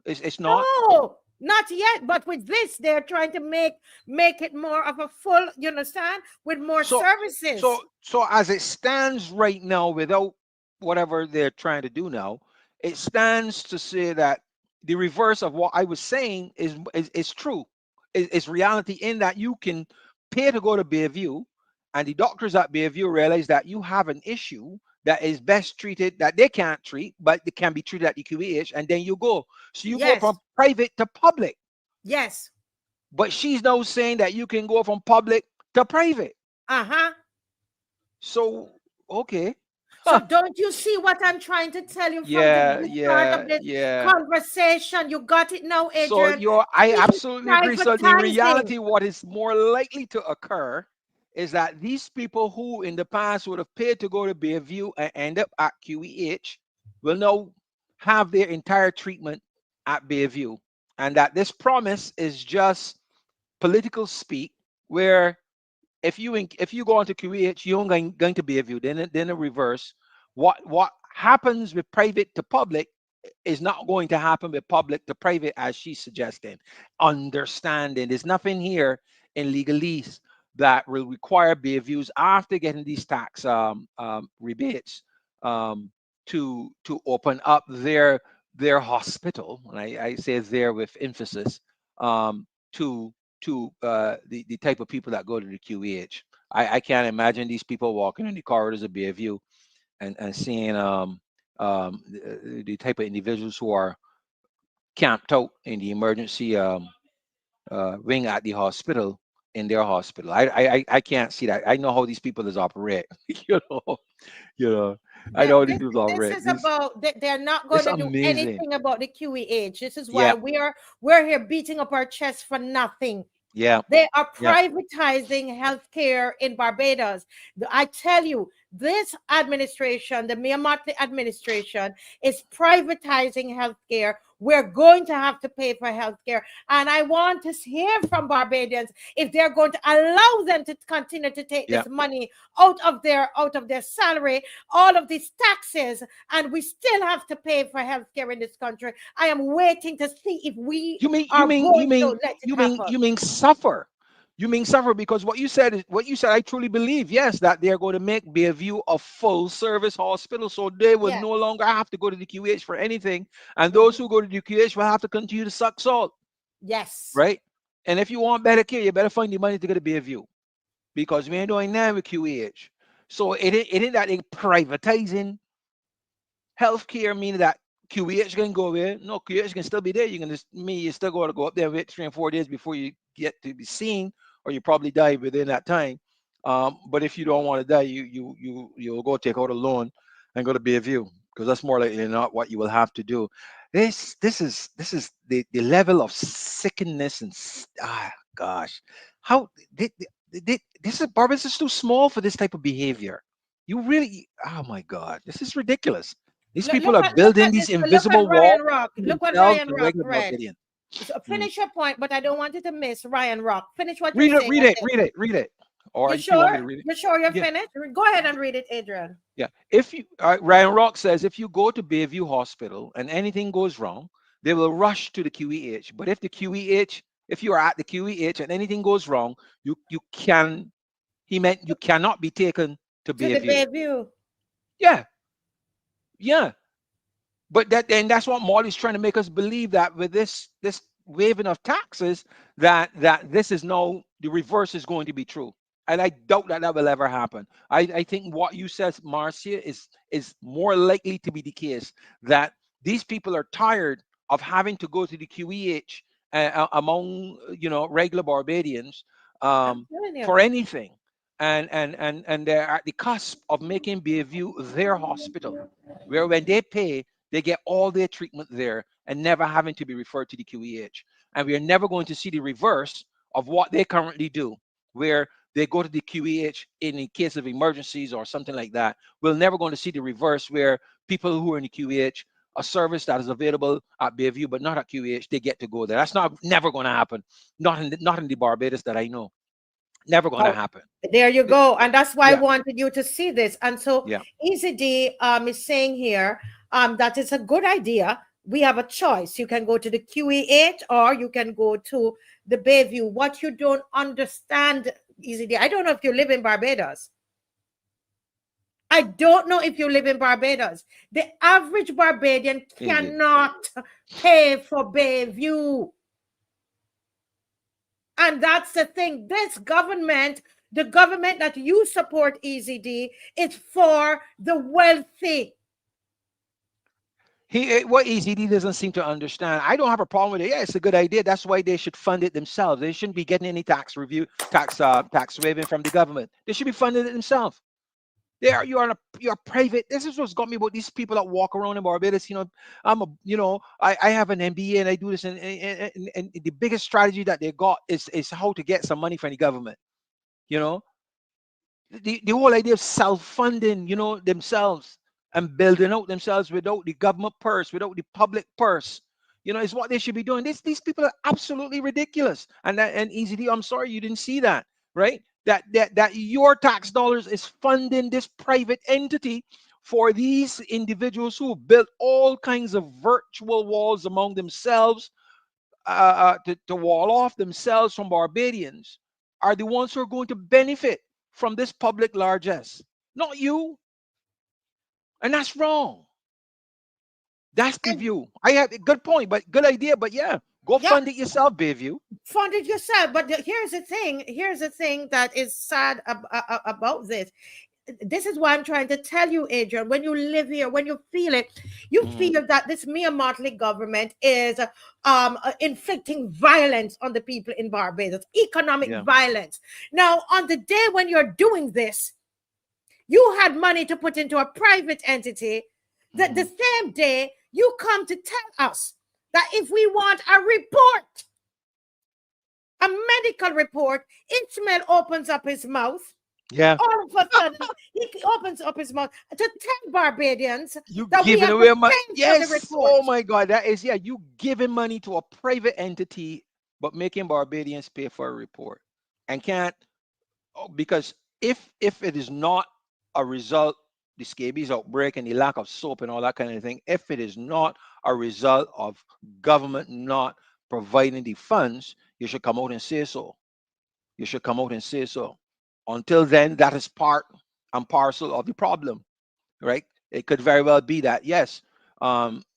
It's not. No, not yet. But with this, they're trying to make it more of a full, you understand, with more So services. so as it stands right now, without whatever they're trying to do now, it stands to say that the reverse of what I was saying is true. Is reality, in that you can pay to go to Bayview, and the doctors at Bayview realize that you have an issue that is best treated, that they can't treat, but it can be treated at the QEH, and then you go. So you go Yes, from private to public. yes. But she's now saying that you can go from public to private. Uh-huh. So, okay. So don't you see what I'm trying to tell you from the Yeah, start of yeah, this yeah. conversation? You got it now, So Adrian. I This is absolutely agree. So the privatizing. reality, what is more likely to occur is that these people who in the past would have paid to go to Bayview and end up at QEH will now have their entire treatment at Bayview. And that this promise is just political speak, where if you go onto QEH, you're going to Bayview. Then in reverse, what happens with private to public is not going to happen with public to private, as she's suggesting. Understanding there's nothing here in legalese that will require Bayviews after getting these tax rebates um, to open up their hospital, and I say there with emphasis, to the type of people that go to the QEH. I can't imagine these people walking in the corridors of Bayview and seeing the type of individuals who are camped out in the emergency wing at the hospital in their hospital. I can't see that. I know how these people is operate. you know, you know. I know how these people This operate. is about they're not going It's to do amazing. anything about the QEH. This is why Yeah, we're here beating up our chest for nothing. yeah, They are yeah, privatizing healthcare in Barbados. I tell you, this administration, the Mia Mottley administration, is privatizing healthcare. We're going to have to pay for healthcare. And I want to hear from Barbadians if they're going to allow them to continue to take yeah. this money out of their salary, all of these taxes, and we still have to pay for healthcare in this country. I am waiting to see if we You mean you are mean you going to mean let it you mean happen. you mean suffer. You mean suffer because what you said is what you said. I truly believe, yes, that they are going to make Bayview a full service hospital, so they will Yeah. no longer have to go to the QH for anything, and those Mhm. who go to the QH will have to continue to suck salt, Yes. right? And if you want better care, you better find the money to go to Bayview because we ain't doing that with QH. So it ain't that they privatizing healthcare, meaning that QEH can go there. No, QEH can still be there. You can just you still got to go up there, wait 3 and 4 days before you get to be seen, or you probably die within that time. But if you don't want to die, you'll go take out a loan and go to Bayview because that's more likely than not what you will have to do. This is the level of sickness and gosh, how this is Barbados is too small for this type of behavior. You really, oh my God, this is ridiculous. These Look, people look are at look building at these this. Look at invisible walls Ryan Rock. between Look what themselves Ryan and Rock regular read. Barbadians. So Mm. finish your point, but I don't want you to miss Ryan Rock. Finish what you're Read it, saying. read And it, then read it, read it. Or you if you want me to sure? read it, You sure you're yeah, finished? Go ahead and read it, Adrian. yeah. If you, Ryan Rock says, if you go to Bayview Hospital and anything goes wrong, they will rush to the QEH. But if the QEH, if you are at the QEH and anything goes wrong, you can. He meant you cannot be taken to To the Bayview. Bayview. Yeah, yeah. But that's what Molly's trying to make us believe, that with this waiving of taxes, that this is no, the reverse is going to be true. And I doubt that that will ever happen. I think what you said, Marcia, is more likely to be the case, that these people are tired of having to go to the QEH among regular Barbadians I'm um, telling you. for anything, and they're at the cusp of making Bayview their hospital, where when they pay, they get all their treatment there and never having to be referred to the QEH. And we are never going to see the reverse of what they currently do, where they go to the QEH in case of emergencies or something like that. We're never going to see the reverse, where people who are in the QEH, a service that is available at Bayview but not at QEH, they get to go there. That's never going to happen. Not in the Barbados that I know. Never going to Oh, happen. there you go. And that's why I Yeah, wanted you to see this. And so yeah. Easy D is saying here that it's a good idea. We have a choice. You can go to the QE8 or you can go to the Bayview. What you don't understand, Easy D, I don't know if you live in Barbados. I don't know if you live in Barbados. The average Barbadian Indeed. cannot pay for Bayview. And that's the thing. This government, the government that you support, EZD, is for the wealthy. What ECD doesn't seem to understand. I don't have a problem with it. Yeah, it's a good idea. That's why they should fund it themselves. They shouldn't be getting any tax waiving from the government. They should be funding it themselves. There you are, you're private. This is what's got me about these people that walk around in Barbados. I have an MBA and I do this, and the biggest strategy that they got is how to get some money from the government. You know, the whole idea of self-funding, themselves and building out themselves without the government purse, without the public purse, is what they should be doing. These people are absolutely ridiculous. And Easy D, I'm sorry you didn't see that, right? That your tax dollars is funding this private entity for these individuals who built all kinds of virtual walls among themselves, to wall off themselves from Barbadians, are the ones who are going to benefit from this public largesse, not you. And that's wrong. That's the And view. I have a good point, but good idea. But yeah, go yeah, fund it yourself, Bayview. fund it yourself. But here's the thing. Here's the thing that is sad about this. This is why I'm trying to tell you, Adrian, when you live here, when you feel it, you Hmm. feel that this mere motley government is inflicting violence on the people in Barbados, economic Yeah. violence. Now, on the day when you're doing this, you had money to put into a private entity. That the Hmm. same day you come to tell us that if we want a report, a medical report, Ishmael opens up his mouth. Yeah. All of a sudden, he opens up his mouth to tell Barbadians You that we giving have to away money? pay for the Yes. report. Oh my God. That is, yeah. You giving money to a private entity, but making Barbadians pay for a report, and can't. Oh, because if it is not a result, the scabies outbreak and the lack of soap and all that kind of thing, if it is not a result of government not providing the funds, you should come out and say so. You should come out and say so. Until then, that is part and parcel of the problem, right? It could very well be that, yes,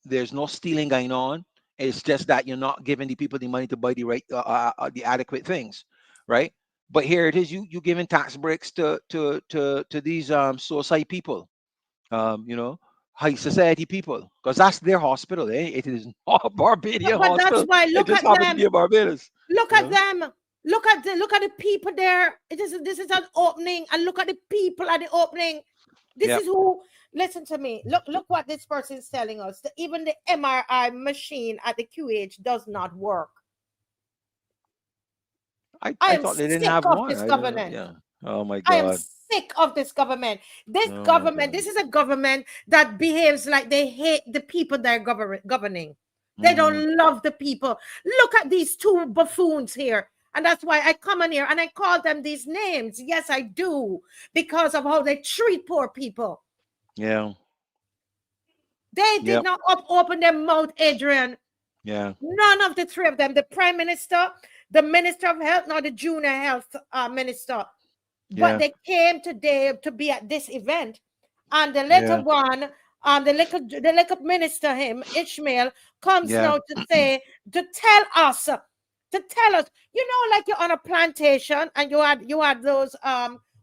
there's no stealing going on. It's just that you're not giving the people the money to buy the adequate things, right? But here it is, you giving tax breaks to these suicide people, um, you know, high society people, because that's their hospital. It is not a Barbadian But that's hospital. why It look just at happens to them. be a Barbados. Look You at know? them. Look at the people there. This is an opening, and look at the people at the opening. This Yeah, is who. Listen to me. Look what this person is telling us. That even the MRI machine at the QH does not work. I I am thought they didn't sick have of one. this I don't know. government. Yeah. Oh my I am God. sick of this government. This Oh my government, God. this is a government that behaves like they hate the people they're governing. They Hmm. don't love the people. Look at these two buffoons here. And that's why I come in here and I call them these names. Yes, I do. Because of how they treat poor people. Yeah. They did Yep. not open their mouth, Adrian. Yeah. None of the three of them, the prime minister, the minister of health, nor the junior health minister. But Yeah. they came today to be at this event, and the little Yeah. one, the little minister, him Ishmael, comes Yeah. now to say to tell us, like you're on a plantation and you had those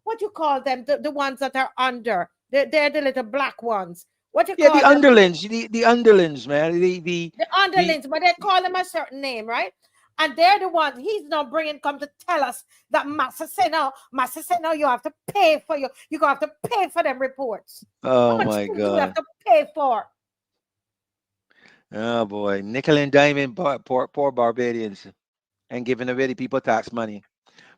what you call them, the ones that are under, they're the little black ones. What you Yeah. The call them? underlings. The underlings, man. The The underlings, but they call them a certain name, right? And they're the ones he's not bringing come to tell us that Master said, no, you have to pay for you're going to have to pay for them reports. How Oh much my do we have God. to pay for? Oh boy. Nickel and diamond poor Barbadians, and giving away the people tax money.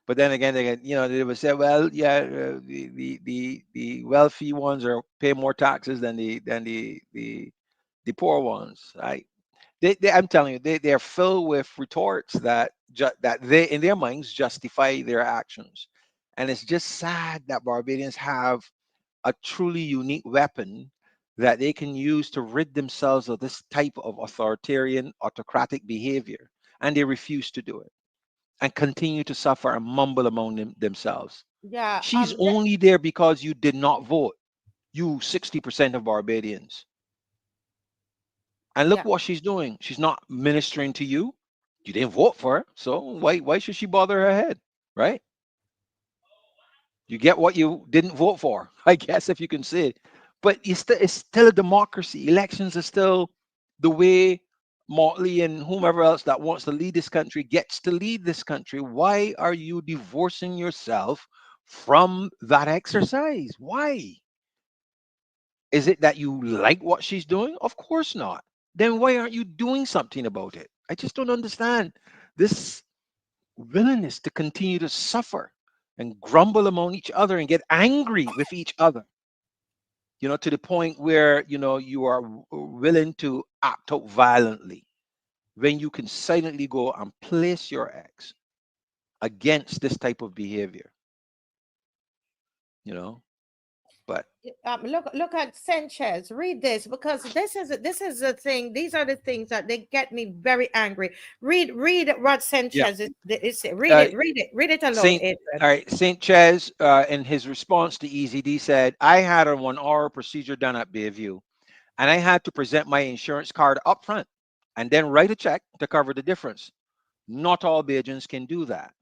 But then again, they would say, well, yeah, the wealthy ones are pay more taxes than the poor ones. I'm telling you, they're filled with retorts that they in their minds justify their actions, and it's just sad that Barbadians have a truly unique weapon that they can use to rid themselves of this type of authoritarian, autocratic behavior, and they refuse to do it and continue to suffer and mumble among themselves. Yeah, She's only there because you did not vote. You 60% of Barbadians. And look yeah, what she's doing. She's not ministering to you. You didn't vote for her. So why should she bother her head? Right? You get what you didn't vote for, I guess, if you can say it. But it's still a democracy. Elections are still the way Motley and whomever else that wants to lead this country gets to lead this country. Why are you divorcing yourself from that exercise? Why? Is it that you like what she's doing? Of course not. Then why aren't you doing something about it? I just don't understand this willingness to continue to suffer and grumble among each other and get angry with each other, to the point where, you are willing to act out violently when you can silently go and place your ex against this type of behavior, you know. But Look at Sanchez. Read this, because this is the thing. These are the things that they get me very angry. Read what yeah, Sanchez is read uh, it, read it aloud, Saint, Adrian. all right, Saint Ches, in his response to EZD said, I had a 1 hour procedure done at Bayview, and I had to present my insurance card up front and then write a check to cover the difference. Not all Bajans can do that.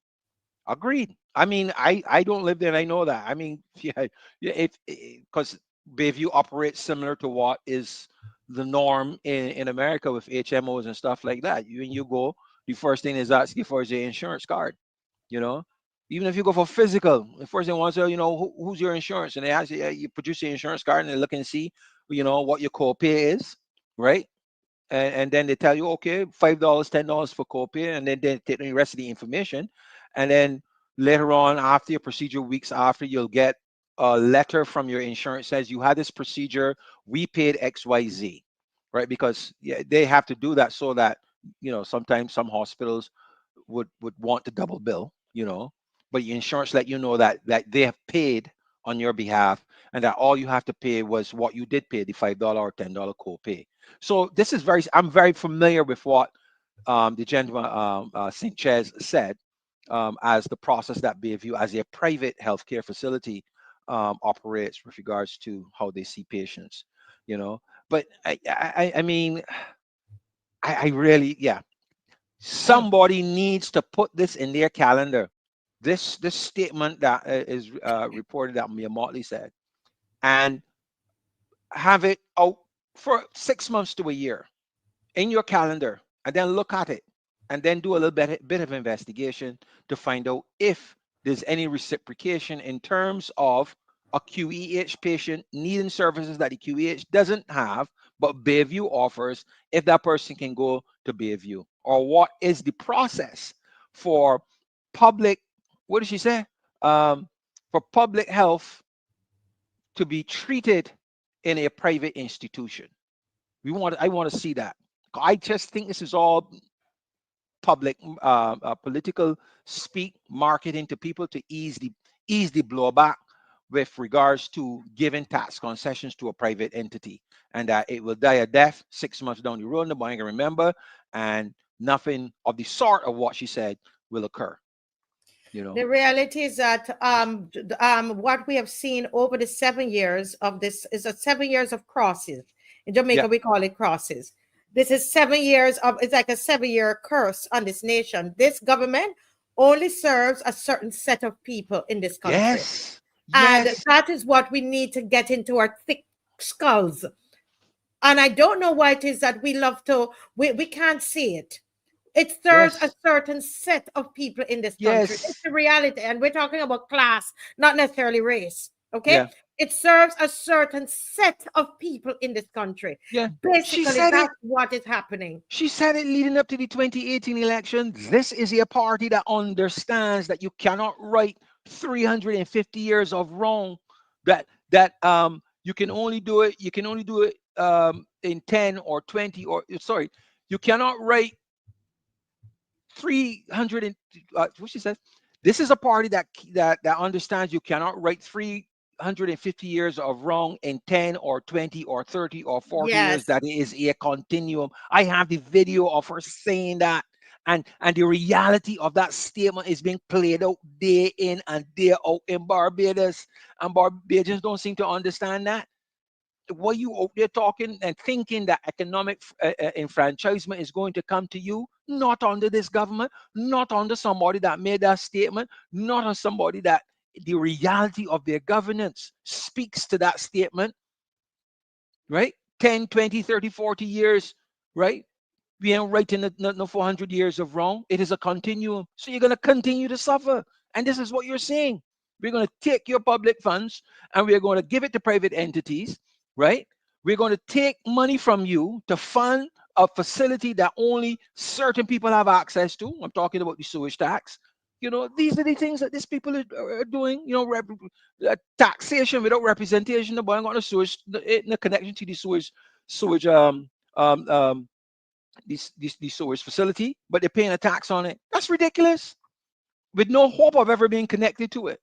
Agreed. I mean, I don't live there, and I know that. I mean, yeah, yeah, if because Bayview operates similar to what is the norm in America with HMOs and stuff like that. When you go, the first thing is ask you for is your insurance card. You know, even if you go for physical, the first thing wants to, who's your insurance, and they ask you, yeah, you produce your insurance card, and they look and see, what your copay is, right? And then they tell you, okay, $5, $10 for copay, and then they take the rest of the information, and then later on, after your procedure, weeks after, you'll get a letter from your insurance says you had this procedure, we paid XYZ, right? Because yeah, they have to do that so that sometimes some hospitals would want to double bill, but your insurance let you know that they have paid on your behalf, and that all you have to pay was what you did pay, the $5 or $10 copay. So this is I'm very familiar with what the gentleman Sanchez said, as the process that Bayview, as a private healthcare facility, operates with regards to how they see patients. You know, but I mean, I really, yeah, Mm. somebody needs to put this in their calendar. This statement that is reported that Mia Motley said, and have it out for 6 months to a year in your calendar, and then look at it, and then do a little bit of investigation to find out if there's any reciprocation in terms of a QEH patient needing services that the QEH doesn't have, but Bayview offers, if that person can go to Bayview. Or what is the process for public, what did she say? For public health to be treated in a private institution. I want to see that. I just think this is all public, political speak, marketing to people to ease the blowback with regards to giving tax concessions to a private entity, and that it will die a death 6 months down the road. Nobody can remember, and nothing of the sort of what she said will occur. You The know. reality is that what we have seen over the 7 years of this is a 7 years of crosses. In Yeah. Jamaica, we call it crosses. This is 7 years of, it's like a 7 year curse on this nation. This government only serves a certain set of people in this country. Yes. And Yes. that is what we need to get into our thick skulls. And I don't know why it is that we love to, we can't see it. It serves a Yes. certain set of people in this country. It's Yes. the reality. And we're talking about class, not necessarily race. Okay. Yeah. It serves a certain set of people in this country. Yeah. She Basically, said it. that's what is happening. She said it leading up to the 2018 election. This is a party that understands that you cannot right 350 years of wrong. That you can only do it. You can only do it in 10 or 20 or sorry. You cannot write 300 and what she says. This is a party that understands you cannot write 350 years of wrong in 10 or 20 or 30 or 40 years. Yes. That is a continuum. I have the video of her saying that, and the reality of that statement is being played out day in and day out in Barbados, and Barbadians don't seem to understand that. What you out there talking and thinking that economic enfranchisement is going to come to you, not under this government, not under somebody that made that statement, not on somebody that the reality of their governance speaks to that statement, right? 10, 20, 30, 40 years, right? We ain't writing no 400 years of wrong. It is a continuum. So you're going to continue to suffer. And this is what you're saying. We're going to take your public funds and we're going to give it to private entities. right? We're going to take money from you to fund a facility that only certain people have access to. I'm talking about the sewage tax. These are the things that these people are doing. Taxation without representation. The boy got the sewage, the connection to the sewage, this sewage facility, but they're paying a tax on it. That's ridiculous. With no hope of ever being connected to it.